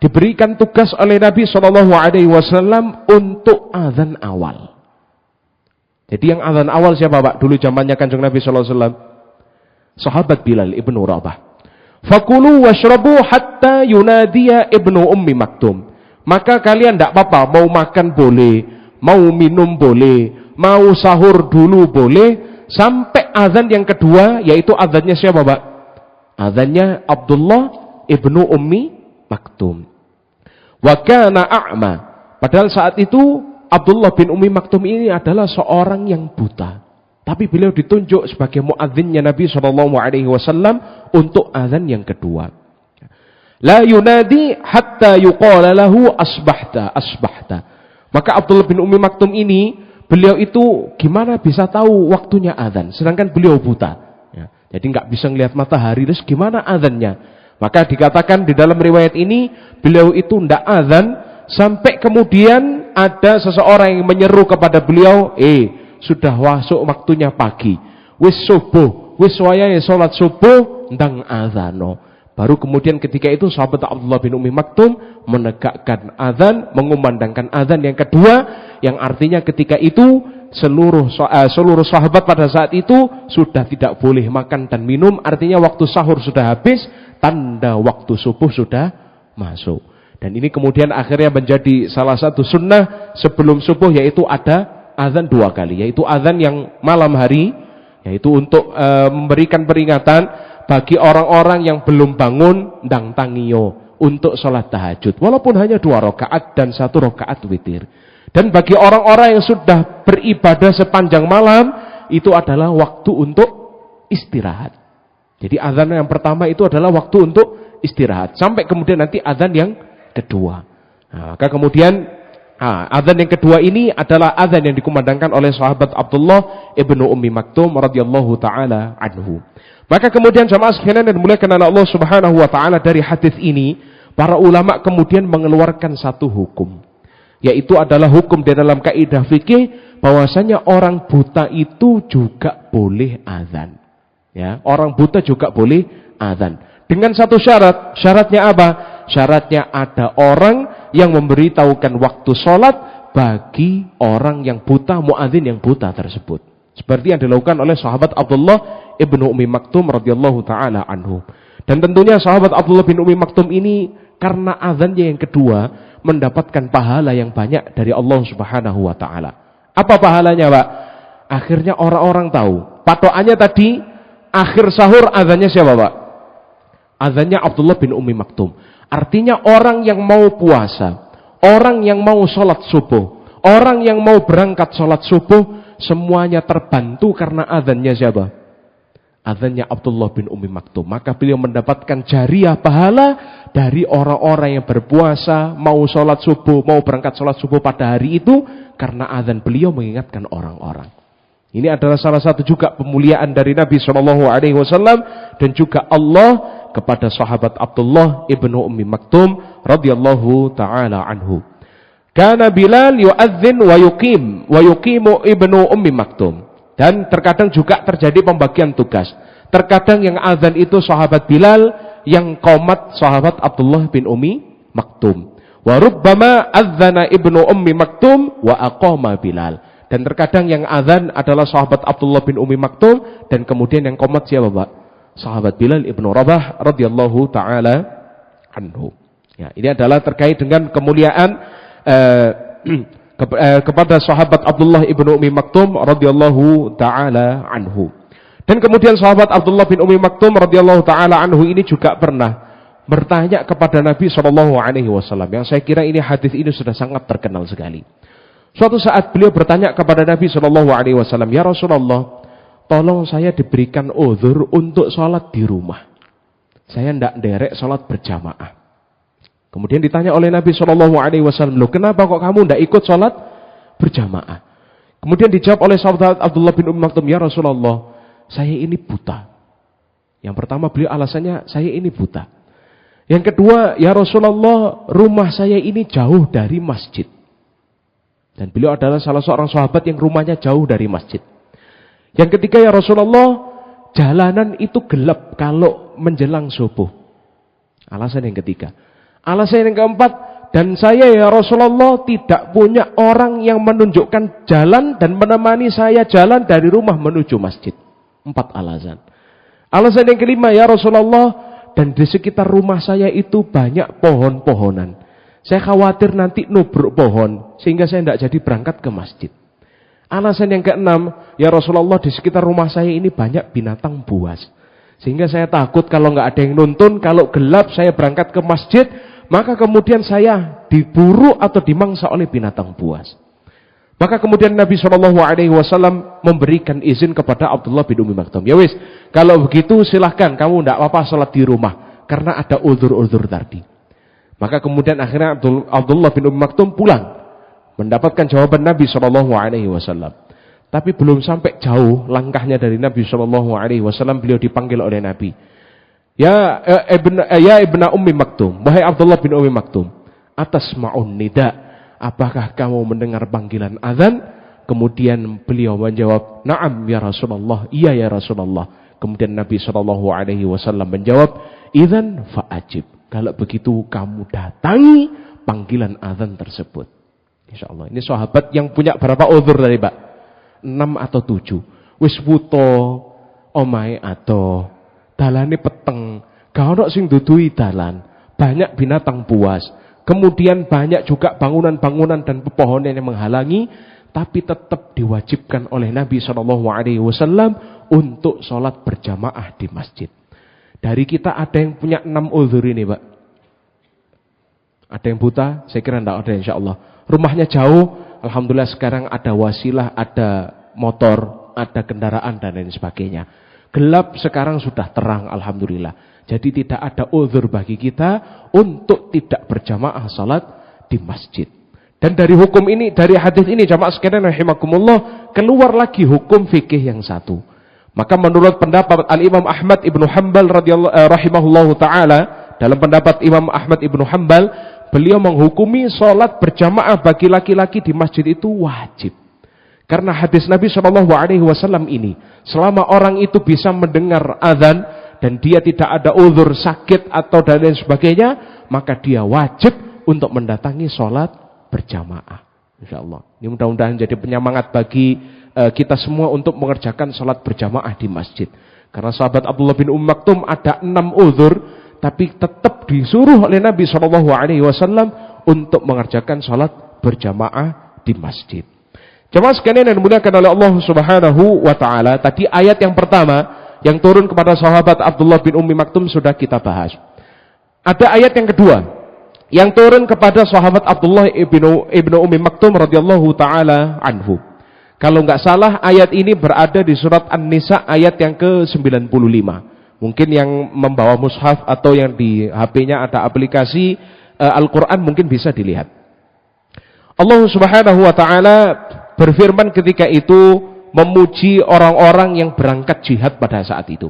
Speaker 1: diberikan tugas oleh Nabi sallallahu alaihi wasallam untuk azan awal. Jadi yang azan awal siapa, Pak? Dulu zamannya Kanjeng Nabi sallallahu alaihi wasallam, sahabat Bilal ibnu Rabah. Fakulu washrabu hatta yunadiya Ibnu Ummi Maktum. Maka kalian tidak apa-apa, mau makan boleh, mau minum boleh, mau sahur dulu boleh, sampai azan yang kedua, yaitu azannya siapa, Pak? Azannya Abdullah ibnu Ummi Maktum. Wa kana a'ma. Padahal saat itu Abdullah bin Ummi Maktum ini adalah seorang yang buta. Tapi beliau ditunjuk sebagai muadzinnya Nabi SAW untuk azan yang kedua. La yunadi hatta yuqala lahu asbahta, asbahta. Maka Abdullah bin Ummi Maktum ini, beliau itu gimana bisa tahu waktunya azan, sedangkan beliau buta. Ya, jadi nggak bisa ngelihat matahari, terus gimana azannya? Maka dikatakan di dalam riwayat ini, beliau itu ndak azan sampai kemudian ada seseorang yang menyeru kepada beliau, sudah masuk waktunya pagi, wis subuh, wis wayahe salat subuh, ndang azano. Baru kemudian ketika itu sahabat Abdullah bin Ummi Maktum menegakkan azan, mengumandangkan azan yang kedua, yang artinya ketika itu seluruh sahabat pada saat itu sudah tidak boleh makan dan minum, artinya waktu sahur sudah habis, tanda waktu subuh sudah masuk. Dan ini kemudian akhirnya menjadi salah satu sunnah sebelum subuh, yaitu ada azan 2 kali, yaitu azan yang malam hari, yaitu untuk memberikan peringatan bagi orang-orang yang belum bangun ndang tangiyo untuk sholat tahajud, walaupun hanya 2 rakaat dan 1 rakaat witir. Dan bagi orang-orang yang sudah beribadah sepanjang malam, itu adalah waktu untuk istirahat. Jadi azan yang pertama itu adalah waktu untuk istirahat, sampai kemudian nanti azan yang kedua. Nah, maka kemudian azan yang kedua ini adalah azan yang dikumandangkan oleh sahabat Abdullah ibnu Ummi Maktum radhiyallahu taala anhu. Maka kemudian jamaah sekalian dan dimuliakan oleh Allah Subhanahu wa taala, dari hadis ini para ulama kemudian mengeluarkan satu hukum, yaitu adalah hukum di dalam kaidah fikih bahwasanya orang buta itu juga boleh azan. Ya, orang buta juga boleh azan. Dengan satu syarat. Syaratnya apa? Syaratnya ada orang yang memberitahukan waktu sholat bagi orang yang buta, muadzin yang buta tersebut. Seperti yang dilakukan oleh sahabat Abdullah ibnu Ummi Maktum radhiyallahu taala anhu. Dan tentunya sahabat Abdullah bin Ummi Maktum ini karena azannya yang kedua mendapatkan pahala yang banyak dari Allah Subhanahu wa taala. Apa pahalanya, Pak? Akhirnya orang-orang tahu. Patokannya tadi akhir sahur azannya siapa, Pak? Azannya Abdullah bin Ummi Maktum. Artinya orang yang mau puasa, orang yang mau sholat subuh, orang yang mau berangkat sholat subuh, semuanya terbantu karena azannya siapa? Azannya Abdullah bin Ummi Maktum. Maka beliau mendapatkan jariah pahala dari orang-orang yang berpuasa, mau sholat subuh, mau berangkat sholat subuh pada hari itu, karena azan beliau mengingatkan orang-orang. Ini adalah salah satu juga pemuliaan dari Nabi SAW dan juga Allah kepada sahabat Abdullah ibnu Ummi Maktum radhiyallahu taala anhu. Kana Bilal yu'adzin wa yuqimu ibnu Ummi Maktum. Dan terkadang juga terjadi pembagian tugas. Terkadang yang azan itu sahabat Bilal, yang qomat sahabat Abdullah bin Ummi Maktum. Wa rubbama adzana ibnu Ummi Maktum wa aqama Bilal. Dan terkadang yang azan adalah sahabat Abdullah bin Ummi Maktum, dan kemudian yang qomat siapa, Pak? Sahabat Bilal ibnu Rabah radhiyallahu taala anhu. Ya, ini adalah terkait dengan kemuliaan kepada sahabat Abdullah ibnu Ummi Maktum radhiyallahu taala anhu. Dan kemudian sahabat Abdullah bin Ummi Maktum radhiyallahu taala anhu ini juga pernah bertanya kepada Nabi SAW, yang saya kira ini hadis ini sudah sangat terkenal sekali. Suatu saat beliau bertanya kepada Nabi SAW, "Ya Rasulullah, tolong saya diberikan uzur untuk sholat di rumah. Saya tidak derek sholat berjamaah." Kemudian ditanya oleh Nabi SAW, "Loh, kenapa kok kamu tidak ikut sholat berjamaah?" Kemudian dijawab oleh sahabat Abdullah bin Maktum, "Ya Rasulullah, saya ini buta." Yang pertama beliau alasannya, saya ini buta. Yang kedua, "Ya Rasulullah, rumah saya ini jauh dari masjid." Dan beliau adalah salah seorang sahabat yang rumahnya jauh dari masjid. Yang ketiga, "Ya Rasulullah, jalanan itu gelap kalau menjelang subuh." Alasan yang ketiga. Alasan yang keempat, "Dan saya ya Rasulullah tidak punya orang yang menunjukkan jalan dan menemani saya jalan dari rumah menuju masjid." 4 alasan. Alasan yang kelima, "Ya Rasulullah, dan di sekitar rumah saya itu banyak pohon-pohonan. Saya khawatir nanti nubruk pohon, sehingga saya tidak jadi berangkat ke masjid." Alasan yang keenam, "Ya Rasulullah, di sekitar rumah saya ini banyak binatang buas. Sehingga saya takut kalau nggak ada yang nuntun, kalau gelap saya berangkat ke masjid, maka kemudian saya diburu atau dimangsa oleh binatang buas." Maka kemudian Nabi SAW memberikan izin kepada Abdullah bin Umi Maktum. "Ya wis, kalau begitu silahkan kamu tidak apa-apa sholat di rumah, karena ada uzur-uzur tadi." Maka kemudian akhirnya Abdullah bin Umi Maktum pulang, mendapatkan jawaban Nabi SAW. Tapi belum sampai jauh langkahnya dari Nabi SAW, beliau dipanggil oleh Nabi. Ya ibna Ummi Maktum, wahai Abdullah bin Umi Maktum, atasma'un nida, apakah kamu mendengar panggilan azan? Kemudian beliau menjawab, "Na'am ya Rasulullah, iya ya Rasulullah." Kemudian Nabi SAW menjawab, "Idzan fa'ajib, kalau begitu kamu datangi panggilan azan tersebut." Insyaallah. Ini sahabat yang punya berapa uzur tadi, Pak? 6 atau 7. Wis wuto omahe ato, dalane peteng, gak ono sing duduhi dalan, banyak binatang buas, kemudian banyak juga bangunan-bangunan dan pepohonan yang menghalangi, tapi tetap diwajibkan oleh Nabi SAW untuk sholat berjamaah di masjid. Dari kita ada yang punya 6 uzur ini, Pak. Ada yang buta? Saya kira tidak ada, insyaallah. Rumahnya jauh, alhamdulillah sekarang ada wasilah, ada motor, ada kendaraan dan lain sebagainya. Gelap sekarang sudah terang, alhamdulillah. Jadi tidak ada uzur bagi kita untuk tidak berjamaah salat di masjid. Dan dari hukum ini, dari hadis ini, jamaah sekalian rahimakumullah, keluar lagi hukum fikih yang satu. Maka menurut pendapat Al-Imam Ahmad Ibnu Hanbal rahimahullahu ta'ala, dalam pendapat Imam Ahmad Ibnu Hanbal, beliau menghukumi sholat berjamaah bagi laki-laki di masjid itu wajib. Karena hadis Nabi SAW ini, selama orang itu bisa mendengar azan dan dia tidak ada uzur sakit atau dan lain sebagainya, maka dia wajib untuk mendatangi sholat berjamaah. InsyaAllah. Ini mudah-mudahan jadi penyemangat bagi kita semua untuk mengerjakan sholat berjamaah di masjid. Karena sahabat Abdullah bin Maktum ada 6 uzur, tapi tetap disuruh oleh Nabi SAW untuk mengerjakan sholat berjamaah di masjid. Jemaah sekalian yang dimuliakan oleh Allah Subhanahu wa taala, tadi ayat yang pertama yang turun kepada sahabat Abdullah bin Maktum sudah kita bahas. Ada ayat yang kedua yang turun kepada sahabat Abdullah ibnu Maktum radhiyallahu taala anhu. Kalau enggak salah ayat ini berada di surat An-Nisa ayat yang ke-95. Mungkin yang membawa mushaf atau yang di HP-nya ada aplikasi Al-Qur'an mungkin bisa dilihat. Allah Subhanahu wa taala berfirman ketika itu memuji orang-orang yang berangkat jihad pada saat itu.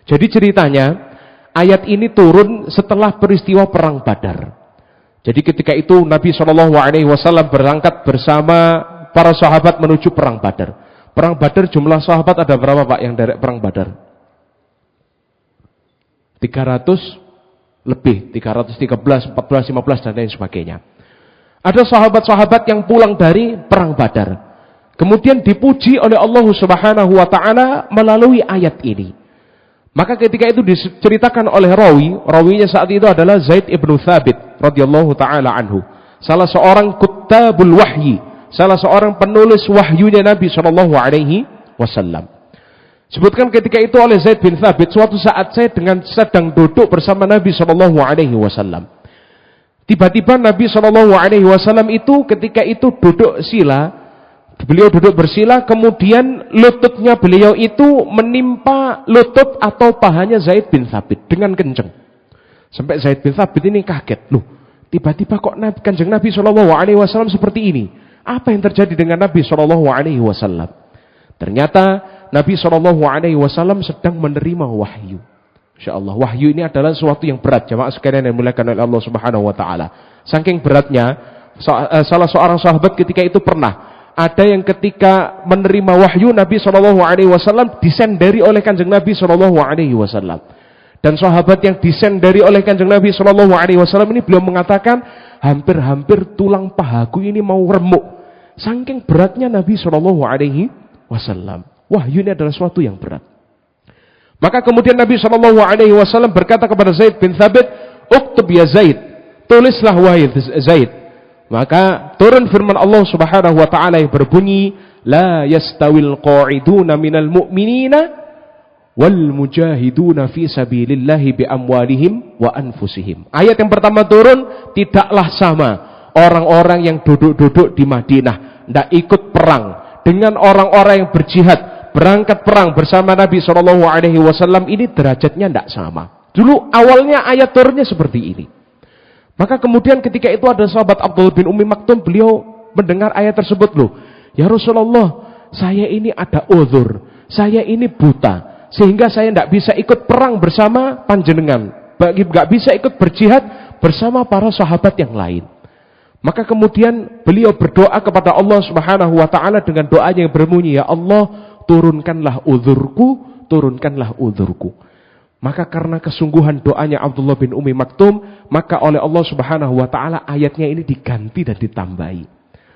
Speaker 1: Jadi ceritanya ayat ini turun setelah peristiwa perang Badar. Jadi ketika itu Nabi SAW berangkat bersama para sahabat menuju perang Badar. Perang Badar jumlah sahabat ada berapa, Pak, yang dari perang Badar? 300 lebih, 313, 14, 15 dan lain sebagainya. Ada sahabat-sahabat yang pulang dari perang Badar. Kemudian dipuji oleh Allah Subhanahu wa taala melalui ayat ini. Maka ketika itu diceritakan oleh rawinya saat itu adalah Zaid ibnu Thabit radhiyallahu taala anhu. Salah seorang kutabul wahyi, salah seorang penulis wahyunya Nabi sallallahu alaihi wasallam. Sebutkan ketika itu oleh Zaid bin Thabit, suatu saat saya sedang duduk bersama Nabi sallallahu alaihi wasallam. Tiba-tiba Nabi SAW itu ketika itu duduk sila, beliau duduk bersila, kemudian lututnya beliau itu menimpa lutut atau pahanya Zaid bin Thabit dengan kencang. Sampai Zaid bin Thabit ini kaget, loh, tiba-tiba kok Kanjeng Nabi SAW seperti ini? Apa yang terjadi dengan Nabi SAW? Ternyata Nabi SAW sedang menerima wahyu. InsyaAllah, wahyu ini adalah sesuatu yang berat, jamaah sekalian yang dimuliakan oleh Allah Subhanahu Wa Taala. Saking beratnya, salah seorang sahabat ketika itu pernah ada yang ketika menerima wahyu Nabi SAW disendari oleh Kanjeng Nabi SAW. Dan sahabat yang disendari oleh Kanjeng Nabi SAW ini beliau mengatakan, hampir-hampir tulang pahaku ini mau remuk. Saking beratnya Nabi SAW. Wahyu ini adalah sesuatu yang berat. Maka kemudian Nabi SAW berkata kepada Zaid bin Thabit, "Uktub ya Zaid, tulislah wahai Zaid." Maka turun firman Allah Subhanahu wa taala yang berbunyi, "La yastawil qa'iduna minal mu'minina wal mujahiduna fi sabilillahi bi amwalihim wa anfusihim." Ayat yang pertama turun, tidaklah sama orang-orang yang duduk-duduk di Madinah, tidak ikut perang, dengan orang-orang yang berjihad, berangkat perang bersama Nabi SAW, ini derajatnya tidak sama. Dulu awalnya ayat turunnya seperti ini. Maka kemudian ketika itu ada sahabat Abdullah bin Ummi Maktum, beliau mendengar ayat tersebut, loh, ya Rasulullah, saya ini ada uzur, saya ini buta, sehingga saya tidak bisa ikut perang bersama panjenengan, tidak bisa ikut berjihad bersama para sahabat yang lain. Maka kemudian beliau berdoa kepada Allah Subhanahu wa taala dengan doanya yang berbunyi, ya Allah, turunkanlah uzurku, turunkanlah uzurku. Maka karena kesungguhan doanya Abdullah bin Ummi Maktum, maka oleh Allah Subhanahu wa taala ayatnya ini diganti dan ditambahi.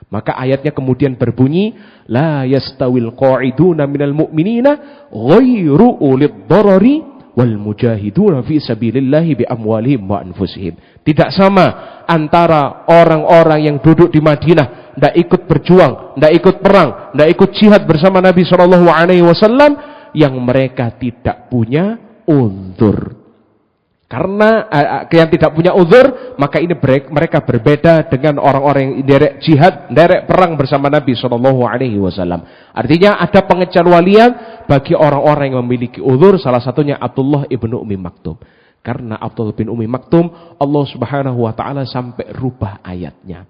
Speaker 1: Maka ayatnya kemudian berbunyi, la yastawil qa'iduna minal mu'minina ghairu ulid darari wal mujahiduna fi sabilillahi bi amwalihim wa anfusihim. Tidak sama antara orang-orang yang duduk di Madinah, tidak ikut berjuang, tidak ikut perang, tidak ikut jihad bersama Nabi SAW, yang mereka tidak punya uzur. Karena yang tidak punya uzur, maka ini mereka berbeda dengan orang-orang yang derek jihad, derek perang bersama Nabi SAW. Artinya ada pengecualian bagi orang-orang yang memiliki uzur, salah satunya Abdullah ibnu Ummi Maktum. Karena Abdullah bin Ummi Maktum, Allah Subhanahu wa taala sampai rubah ayatnya.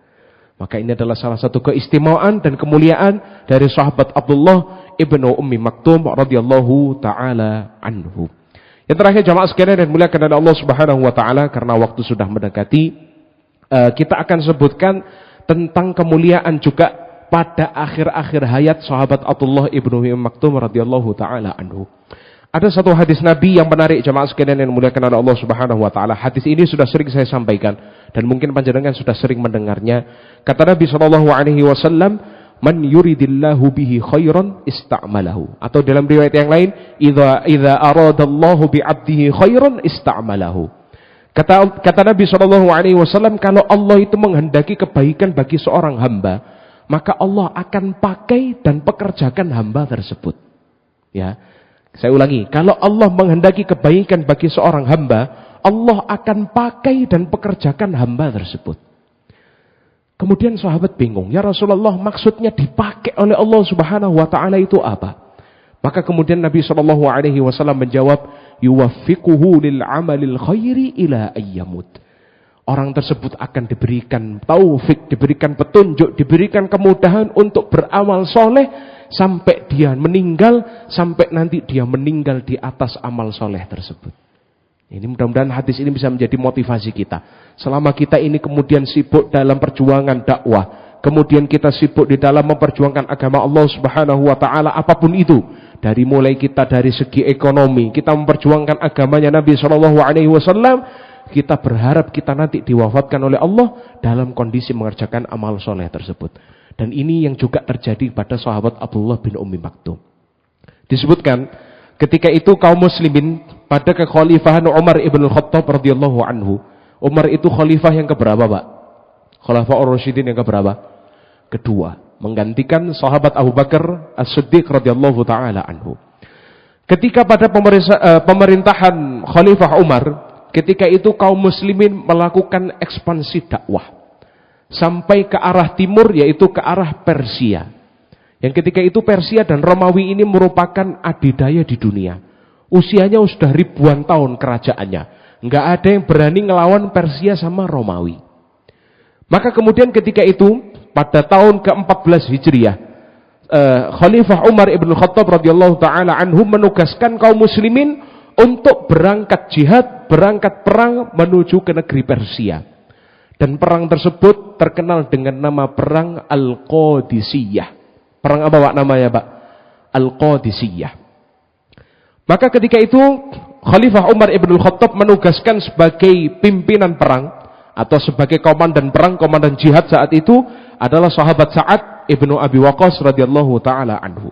Speaker 1: Maka ini adalah salah satu keistimewaan dan kemuliaan dari sahabat Abdullah ibnu Ummi Maktum radhiyallahu taala anhu. Yang terakhir jamaah sekalian dan muliakan oleh Allah Subhanahu wa taala, karena waktu sudah mendekati, kita akan sebutkan tentang kemuliaan juga pada akhir-akhir hayat sahabat Abdullah ibnu Ummi Maktum radhiyallahu taala anhu. Ada satu hadis Nabi yang menarik jamaah sekalian yang dimuliakan oleh Allah Subhanahu wa taala. Hadis ini sudah sering saya sampaikan dan mungkin panjenengan sudah sering mendengarnya. Kata Nabi SAW, "Man yuridillahu bihi khairan ista'malahu." Atau dalam riwayat yang lain, "Idza aradallahu bi 'abdihi khairan ista'malahu." Kata Nabi SAW, kalau Allah itu menghendaki kebaikan bagi seorang hamba, maka Allah akan pakai dan pekerjakan hamba tersebut. Ya. Saya ulangi, kalau Allah menghendaki kebaikan bagi seorang hamba, Allah akan pakai dan pekerjakan hamba tersebut. Kemudian sahabat bingung, ya Rasulullah, maksudnya dipakai oleh Allah Subhanahu wa taala itu apa? Maka kemudian Nabi SAW menjawab, yuwaffiquhu lil amalil khairi ila ayyamut. Orang tersebut akan diberikan taufik, diberikan petunjuk, diberikan kemudahan untuk beramal soleh sampai dia meninggal, sampai nanti dia meninggal di atas amal soleh tersebut. Ini mudah-mudahan hadis ini bisa menjadi motivasi kita. Selama kita ini kemudian sibuk dalam perjuangan dakwah, kemudian kita sibuk di dalam memperjuangkan agama Allah Subhanahu wa taala, apapun itu, dari mulai kita dari segi ekonomi, kita memperjuangkan agamanya Nabi SAW, kita berharap kita nanti diwafatkan oleh Allah dalam kondisi mengerjakan amal soleh tersebut. Dan ini yang juga terjadi pada sahabat Abdullah bin Ummi Maktum. Disebutkan ketika itu kaum muslimin pada kekhalifahan Umar ibn Khattab radhiyallahu anhu. Umar itu khalifah yang keberapa, Pak? Khalifah Ar-Rasyidin yang keberapa? Kedua, menggantikan sahabat Abu Bakar As-Siddiq radhiyallahu taala anhu. Ketika pada pemerintahan Khalifah Umar, ketika itu kaum muslimin melakukan ekspansi dakwah sampai ke arah timur, yaitu ke arah Persia. Yang ketika itu Persia dan Romawi ini merupakan adidaya di dunia. Usianya sudah ribuan tahun kerajaannya. Nggak ada yang berani ngelawan Persia sama Romawi. Maka kemudian ketika itu pada tahun ke-14 Hijriah, Khalifah Umar ibn Khattab radhiyallahu taala anhu menugaskan kaum muslimin untuk berangkat jihad, berangkat perang menuju ke negeri Persia. Dan perang tersebut terkenal dengan nama perang Al-Qadisiyah. Perang apa Pak namanya Pak? Al-Qadisiyah. Maka ketika itu Khalifah Umar ibn Khattab menugaskan sebagai pimpinan perang atau sebagai komandan perang, komandan jihad saat itu adalah sahabat Sa'ad ibnu Abi Waqqas radhiyallahu taala anhu.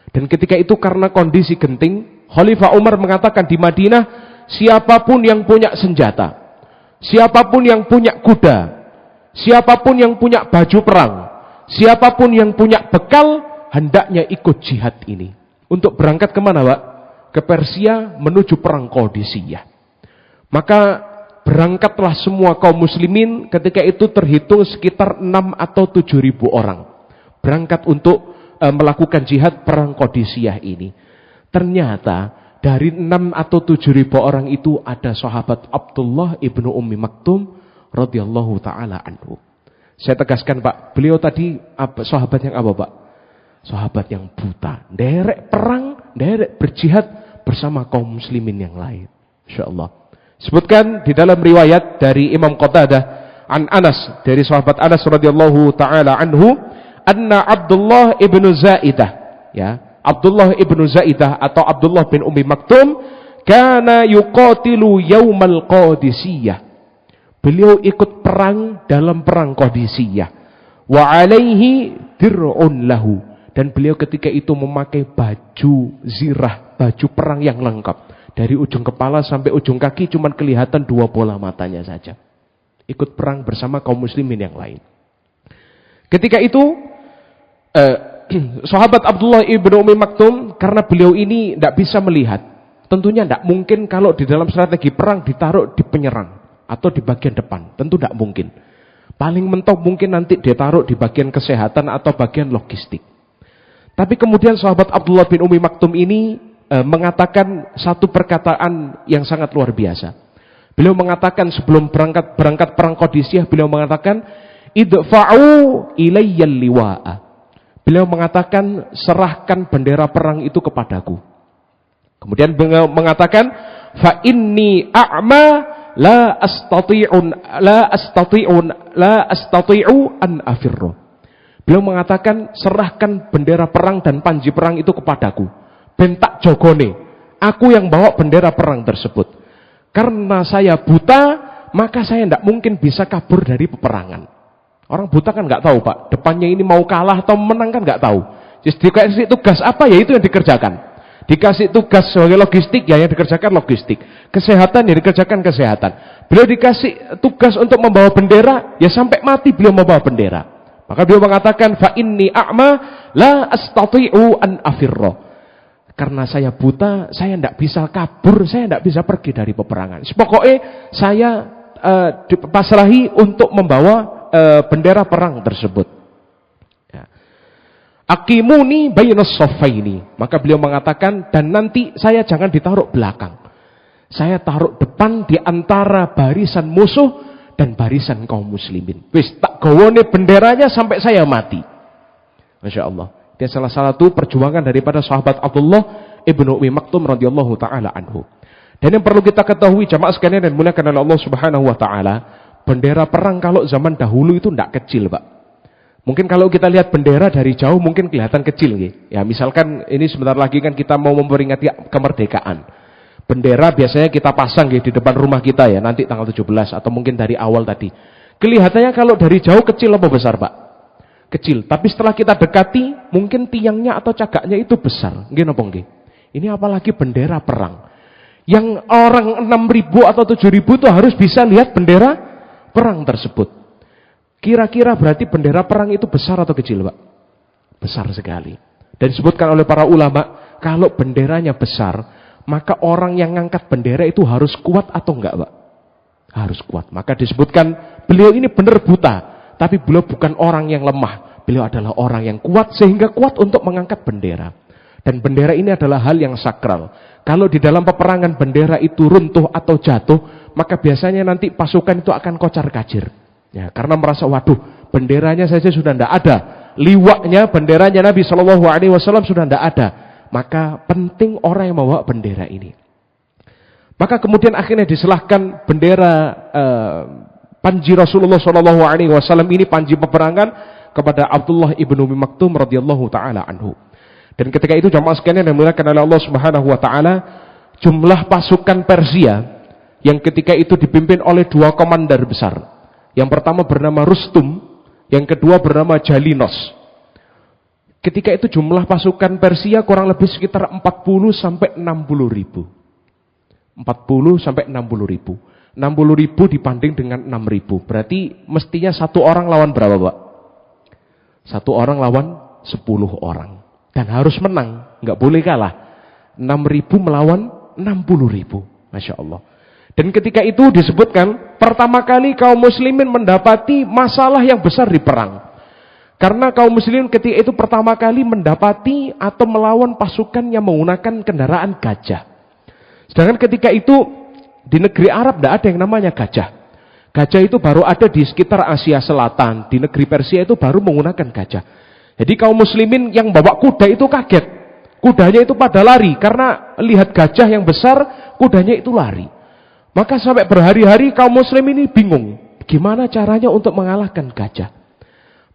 Speaker 1: Dan ketika itu karena kondisi genting, Khalifah Umar mengatakan di Madinah, siapapun yang punya senjata, siapapun yang punya kuda, siapapun yang punya baju perang, siapapun yang punya bekal, hendaknya ikut jihad ini. Untuk berangkat kemana Pak? Ke Persia menuju perang Qadisiyah. Maka berangkatlah semua kaum muslimin, ketika itu terhitung sekitar 6 atau 7 ribu orang. Berangkat untuk melakukan jihad perang Qadisiyah ini. Ternyata dari 6 atau 7 ribu orang itu ada sahabat Abdullah ibnu Ummi Maktum radhiyallahu taala anhu. Saya tegaskan Pak, beliau tadi sahabat yang apa Pak? Sahabat yang buta, derek perang, derek berjihad bersama kaum muslimin yang lain. Insyaallah. Sebutkan di dalam riwayat dari Imam Qatadah an Anas, dari sahabat Anas radhiyallahu taala anhu, anna Abdullah ibnu Zaidah, ya, Abdullah ibnu Zaidah atau Abdullah bin Ummi Maktum kana yuqatilu yaumal Qadisiyah. Beliau ikut perang dalam perang Qadisiyah. Wa alaihi dir'un lahu, dan beliau ketika itu memakai baju zirah, baju perang yang lengkap. Dari ujung kepala sampai ujung kaki cuman kelihatan 2 bola matanya saja. Ikut perang bersama kaum muslimin yang lain. Ketika itu sahabat Abdullah ibnu Ummi Maktum, karena beliau ini tidak bisa melihat, tentunya tidak mungkin kalau di dalam strategi perang ditaruh di penyerang atau di bagian depan, tentu tidak mungkin. Paling mentok mungkin nanti ditaruh di bagian kesehatan atau bagian logistik. Tapi kemudian sahabat Abdullah bin Ummi Maktum ini mengatakan satu perkataan yang sangat luar biasa. Beliau mengatakan sebelum berangkat perang Qadisiyah, beliau mengatakan idfa'u ilayyal liwa'a. Beliau mengatakan serahkan bendera perang itu kepadaku. Kemudian beliau mengatakan fa inni a'ma la astati'u an afirru. Beliau mengatakan serahkan bendera perang dan panji perang itu kepadaku. Bentak jogone, aku yang bawa bendera perang tersebut. Karena saya buta, maka saya tidak mungkin bisa kabur dari peperangan. Orang buta kan nggak tahu Pak, depannya ini mau kalah atau menang kan nggak tahu. Jadi dikasih tugas apa ya itu yang dikerjakan. Dikasih tugas sebagai logistik ya yang dikerjakan logistik. Kesehatan ya dikerjakan kesehatan. Beliau dikasih tugas untuk membawa bendera, ya sampai mati beliau membawa bendera. Maka beliau mengatakan fa inni a'ma la astati'u an afirra. Karena saya buta, saya tidak bisa kabur, saya tidak bisa pergi dari peperangan. Pokoknya saya dipasrahi untuk membawa bendera perang tersebut. Ya. Aqimuni bainas shaffaini. Maka beliau mengatakan, dan nanti saya jangan ditaruh belakang. Saya taruh depan di antara barisan musuh dan barisan kaum muslimin. Wis tak gawone benderanya sampai saya mati. Masya Allah. Dia salah satu perjuangan daripada sahabat Abdullah ibnu Ummi Maktum radhiyallahu taala anhu. Dan yang perlu kita ketahui jamaah sekalian dan muliakan oleh Allah Subhanahu wa taala, bendera perang kalau zaman dahulu itu tidak kecil, Pak. Mungkin kalau kita lihat bendera dari jauh mungkin kelihatan kecil nggih. Ya, misalkan ini sebentar lagi kan kita mau memperingati kemerdekaan. Bendera biasanya kita pasang nggih di depan rumah kita ya, nanti tanggal 17 atau mungkin dari awal tadi. Kelihatannya kalau dari jauh kecil apa besar, Pak? Kecil, tapi setelah kita dekati mungkin tiangnya atau cagaknya itu besar. Nggih napa nggih? Ini apalagi bendera perang. Yang orang 6.000 atau 7.000 itu harus bisa lihat bendera perang tersebut. Kira-kira berarti bendera perang itu besar atau kecil, Pak? Besar sekali. Dan disebutkan oleh para ulama, kalau benderanya besar, maka orang yang ngangkat bendera itu harus kuat atau enggak, Pak? Harus kuat. Maka disebutkan beliau ini benar buta, tapi beliau bukan orang yang lemah. Beliau adalah orang yang kuat sehingga kuat untuk mengangkat bendera. Dan bendera ini adalah hal yang sakral. Kalau di dalam peperangan bendera itu runtuh atau jatuh, maka biasanya nanti pasukan itu akan kocar-kacir. Ya, karena merasa, waduh, benderanya saja sudah tidak ada. Liwaknya, benderanya Nabi SAW sudah tidak ada. Maka penting orang yang membawa bendera ini. Maka kemudian akhirnya diserahkan bendera panji Rasulullah SAW ini, panji peperangan, kepada Abdullah ibnu Ummi Maktum radhiyallahu taala anhu. Dan ketika itu jamaah sekalian yang dimuliakan oleh Allah Subhanahu wa taala, jumlah pasukan Persia yang ketika itu dipimpin oleh dua komandar besar. Yang pertama bernama Rustum, yang kedua bernama Jalinos. Ketika itu jumlah pasukan Persia kurang lebih sekitar 40 sampai 60 ribu. 40 sampai 60 ribu. 60 ribu dibanding dengan 6 ribu. Berarti mestinya satu orang lawan berapa, Pak? Satu orang lawan 10 orang. Dan harus menang, nggak boleh kalah. 6 ribu melawan 60 ribu. Masya Allah. Dan ketika itu disebutkan, pertama kali kaum muslimin mendapati masalah yang besar di perang. Karena kaum muslimin ketika itu pertama kali mendapati atau melawan pasukan yang menggunakan kendaraan gajah. Sedangkan ketika itu di negeri Arab tidak ada yang namanya gajah. Gajah itu baru ada di sekitar Asia Selatan. Di negeri Persia itu baru menggunakan gajah. Jadi kaum muslimin yang bawa kuda itu kaget. Kudanya itu pada lari karena lihat gajah yang besar, kudanya itu lari. Maka sampai berhari-hari kaum muslim ini bingung. Gimana caranya untuk mengalahkan gajah?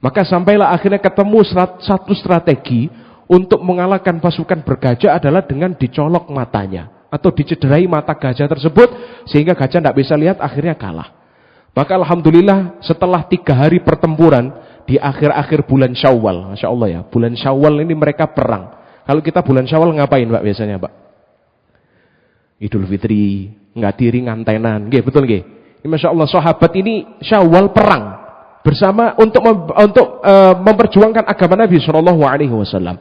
Speaker 1: Maka sampailah akhirnya ketemu satu strategi untuk mengalahkan pasukan bergajah adalah dengan dicolok matanya. Atau dicederai mata gajah tersebut sehingga gajah tidak bisa lihat, akhirnya kalah. Maka alhamdulillah setelah 3 hari pertempuran di akhir-akhir bulan Syawal. Masya Allah ya, bulan Syawal ini mereka perang. Kalau kita bulan Syawal ngapain, Pak, biasanya, Pak? Idul Fitri, ngadiri ngantenan, nggih, betul nggih. Masya Allah, sahabat ini Syawal perang bersama untuk memperjuangkan agama Nabi SAW.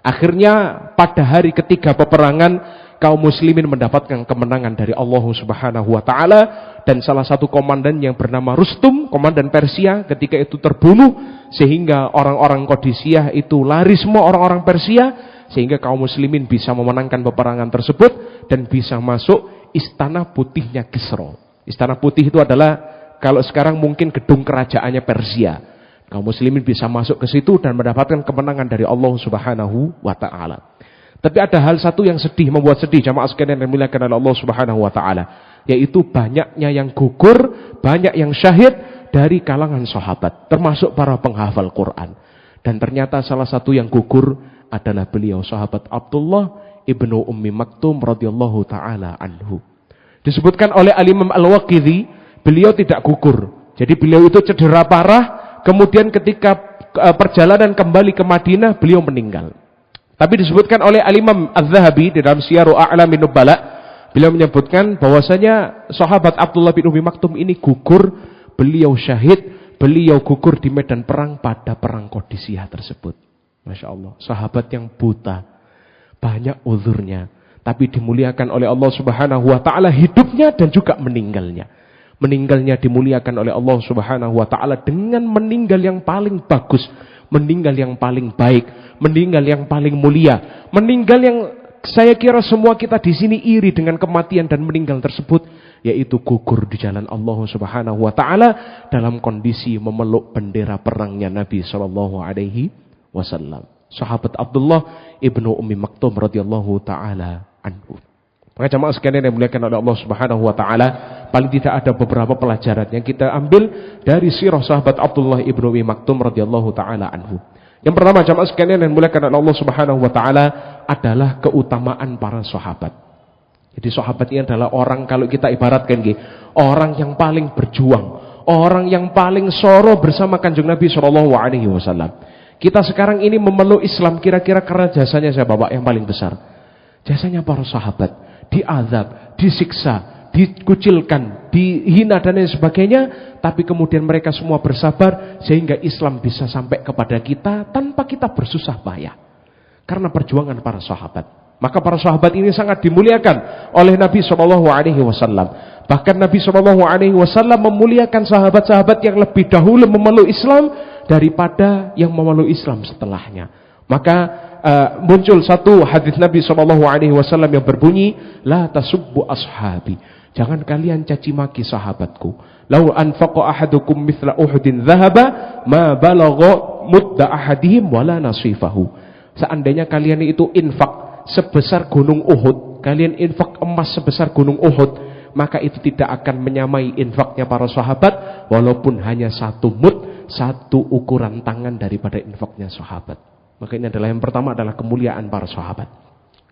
Speaker 1: Akhirnya pada hari ketiga peperangan, kaum muslimin mendapatkan kemenangan dari Allah Subhanahu wa taala, dan salah satu komandan yang bernama Rustum, komandan Persia, ketika itu terbunuh sehingga orang-orang Qadisiyah itu lari semua, orang-orang Persia, sehingga kaum muslimin bisa memenangkan peperangan tersebut dan bisa masuk istana putihnya Kisra. Istana putih itu adalah kalau sekarang mungkin gedung kerajaannya Persia. Kaum muslimin bisa masuk ke situ dan mendapatkan kemenangan dari Allah Subhanahu wa taala. Tapi ada hal satu yang sedih, membuat sedih jamaah sekalian yang dimuliakan oleh Allah Subhanahu wa taala, yaitu banyaknya yang gugur, banyak yang syahid dari kalangan sahabat, termasuk para penghafal Quran. Dan ternyata salah satu yang gugur adalah beliau sahabat Abdullah ibnu Ummi Maktum radhiyallahu taala anhu. Disebutkan oleh Al-Imam Al-Waqidhi, beliau tidak gugur. Jadi beliau itu cedera parah, kemudian ketika perjalanan kembali ke Madinah beliau meninggal. Tapi disebutkan oleh Al-Imam Az-Zahabi di dalam Syiaru A'lamin Nubala, beliau menyebutkan bahwasanya sahabat Abdullah bin Ummi Maktum ini gugur, beliau syahid, beliau gugur di medan perang pada perang Qadisiyah tersebut. Masya Allah, sahabat yang buta, banyak uzurnya, tapi dimuliakan oleh Allah Subhanahu wa taala hidupnya dan juga meninggalnya. Meninggalnya dimuliakan oleh Allah Subhanahu wa taala dengan meninggal yang paling bagus, meninggal yang paling baik, meninggal yang paling mulia, meninggal yang saya kira semua kita di sini iri dengan kematian dan meninggal tersebut, yaitu gugur di jalan Allah Subhanahu wa taala dalam kondisi memeluk bendera perangnya Nabi sallallahu alaihi wasallam. Sahabat Abdullah ibnu Ummi Maktum radhiyallahu taala anhu. Maka jamaah sekalian yang dimuliakan oleh Allah Subhanahu wa taala, paling tidak ada beberapa pelajaran yang kita ambil dari sirah sahabat Abdullah ibnu Ummi Maktum radhiyallahu taala anhu. Yang pertama jamaah sekalian yang dimuliakan oleh Allah Subhanahu wa taala adalah keutamaan para sahabat. Jadi sahabat ini adalah orang, kalau kita ibaratkan orang yang paling berjuang, orang yang paling soro bersama Kanjeng Nabi sallallahu alaihi wasallam. Kita sekarang ini memeluk Islam kira-kira karena jasanya siapa, Pak, yang paling besar? Jasanya para sahabat. Diazab, disiksa, dikucilkan, dihina dan lain sebagainya, tapi kemudian mereka semua bersabar sehingga Islam bisa sampai kepada kita tanpa kita bersusah payah. Karena perjuangan para sahabat. Maka para sahabat ini sangat dimuliakan oleh Nabi SAW. Bahkan Nabi SAW memuliakan sahabat-sahabat yang lebih dahulu memeluk Islam daripada yang memeluk Islam setelahnya. Maka muncul satu hadis Nabi SAW yang berbunyi, la tasubbu ashabi. Jangan kalian caci maki sahabatku. Lau anfaqa ahadukum mithla Uhudin dhahaba ma balagha mudda ahadihim wala nasifahu. Seandainya kalian itu infak sebesar gunung Uhud, kalian infak emas sebesar gunung Uhud, maka itu tidak akan menyamai infaknya para sahabat, walaupun hanya satu mud, satu ukuran tangan daripada infaknya sahabat. Maka ini adalah yang pertama, adalah kemuliaan para sahabat.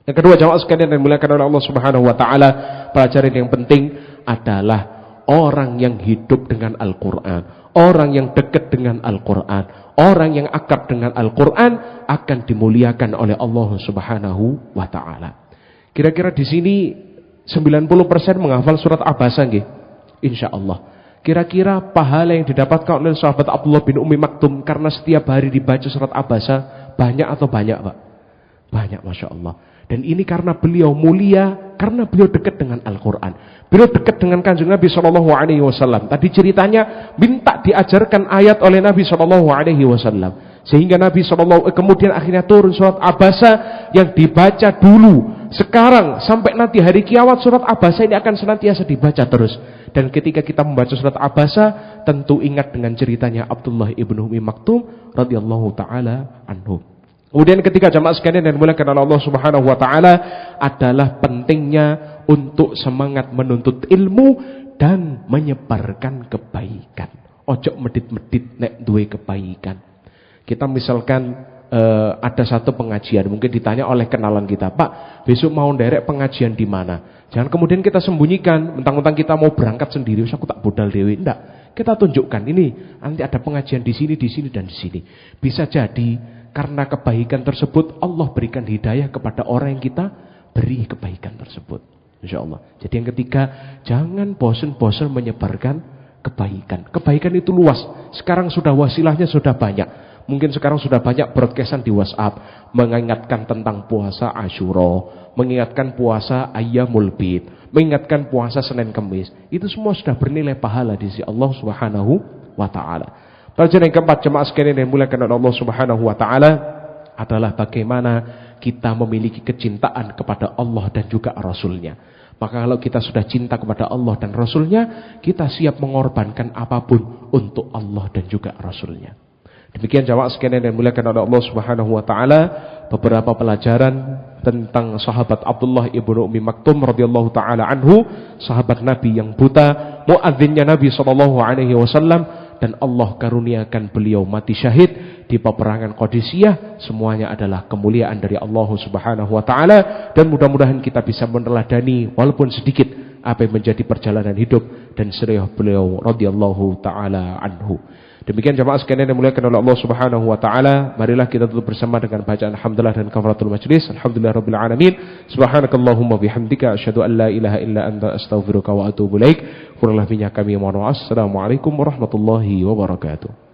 Speaker 1: Yang kedua, jamaah sekalian yang dimuliakan oleh Allah Subhanahu wa taala, pelajaran yang penting adalah orang yang hidup dengan Al-Qur'an, orang yang dekat dengan Al-Qur'an, orang yang akrab dengan Al-Qur'an akan dimuliakan oleh Allah Subhanahu wa taala. Kira-kira di sini 90% menghafal surat Abasa nggih? Insyaallah. Kira-kira pahala yang didapatkan oleh sahabat Abdullah bin Ummi Maktum karena setiap hari dibaca surat Abasa banyak atau banyak, Pak? Banyak, Masya Allah. Dan ini karena beliau mulia, karena beliau dekat dengan Al-Quran. Beliau dekat dengan Kanjeng Nabi SAW. Tadi ceritanya minta diajarkan ayat oleh Nabi SAW. Sehingga Nabi SAW kemudian akhirnya turun surat Abasa yang dibaca dulu. Sekarang sampai nanti hari kiamat surat Abasa ini akan senantiasa dibaca terus. Dan ketika kita membaca surat Abasa, tentu ingat dengan ceritanya Abdullah ibnu Ummi Maktum radhiyallahu taala anhu. Kemudian ketika jamaah sekalian dan dimuliakan oleh Allah Subhanahu wa taala adalah pentingnya untuk semangat menuntut ilmu dan menyebarkan kebaikan. Ojo medit-medit nek duwe kebaikan. Kita misalkan ada satu pengajian, mungkin ditanya oleh kenalan kita, Pak, besok mau nderek pengajian di mana? Jangan kemudian kita sembunyikan, mentang-mentang kita mau berangkat sendiri, aku tak bodal dewe, enggak. Kita tunjukkan ini, nanti ada pengajian di sini, dan di sini. Bisa jadi karena kebaikan tersebut Allah berikan hidayah kepada orang yang kita beri kebaikan tersebut. Insyaallah. Jadi yang ketiga, jangan bosan-bosan menyebarkan kebaikan. Kebaikan itu luas. Sekarang sudah wasilahnya sudah banyak. Mungkin sekarang sudah banyak broadcastan di WhatsApp mengingatkan tentang puasa Asyura, mengingatkan puasa Ayyamul Bid, mengingatkan puasa Senin Kamis. Itu semua sudah bernilai pahala di sisi Allah Subhanahu wa taala. Pelajaran yang keempat, jemaah sekalian yang dimuliakan oleh Allah Subhanahu wa taala, adalah bagaimana kita memiliki kecintaan kepada Allah dan juga Rasul-Nya. Maka kalau kita sudah cinta kepada Allah dan Rasul-Nya, kita siap mengorbankan apapun untuk Allah dan juga Rasul-Nya. Demikian jemaah sekalian yang dimuliakan oleh Allah Subhanahu wa taala, beberapa pelajaran tentang sahabat Abdullah ibnu Ummi Maktum radhiyallahu taala anhu, sahabat Nabi yang buta, muadzinnya Nabi SAW, dan Allah karuniakan beliau mati syahid di peperangan Qadisiyah. Semuanya adalah kemuliaan dari Allah Subhanahu wa taala, dan mudah-mudahan kita bisa meneladani walaupun sedikit apa yang menjadi perjalanan hidup dan sirah beliau radhiyallahu taala anhu. Demikian jemaah sekalian yang dimuliakan oleh Allah Subhanahu wa taala, marilah kita tutup bersama dengan bacaan hamdalah dan kafaratul majlis. Alhamdulillahirabbil alamin. Subhanakallahumma bihamdika asyhadu an la ilaha illa anta astaghfiruka wa atubu ilaik. Kuranglah minyak kami mohon maaf. Assalamualaikum warahmatullahi wabarakatuh.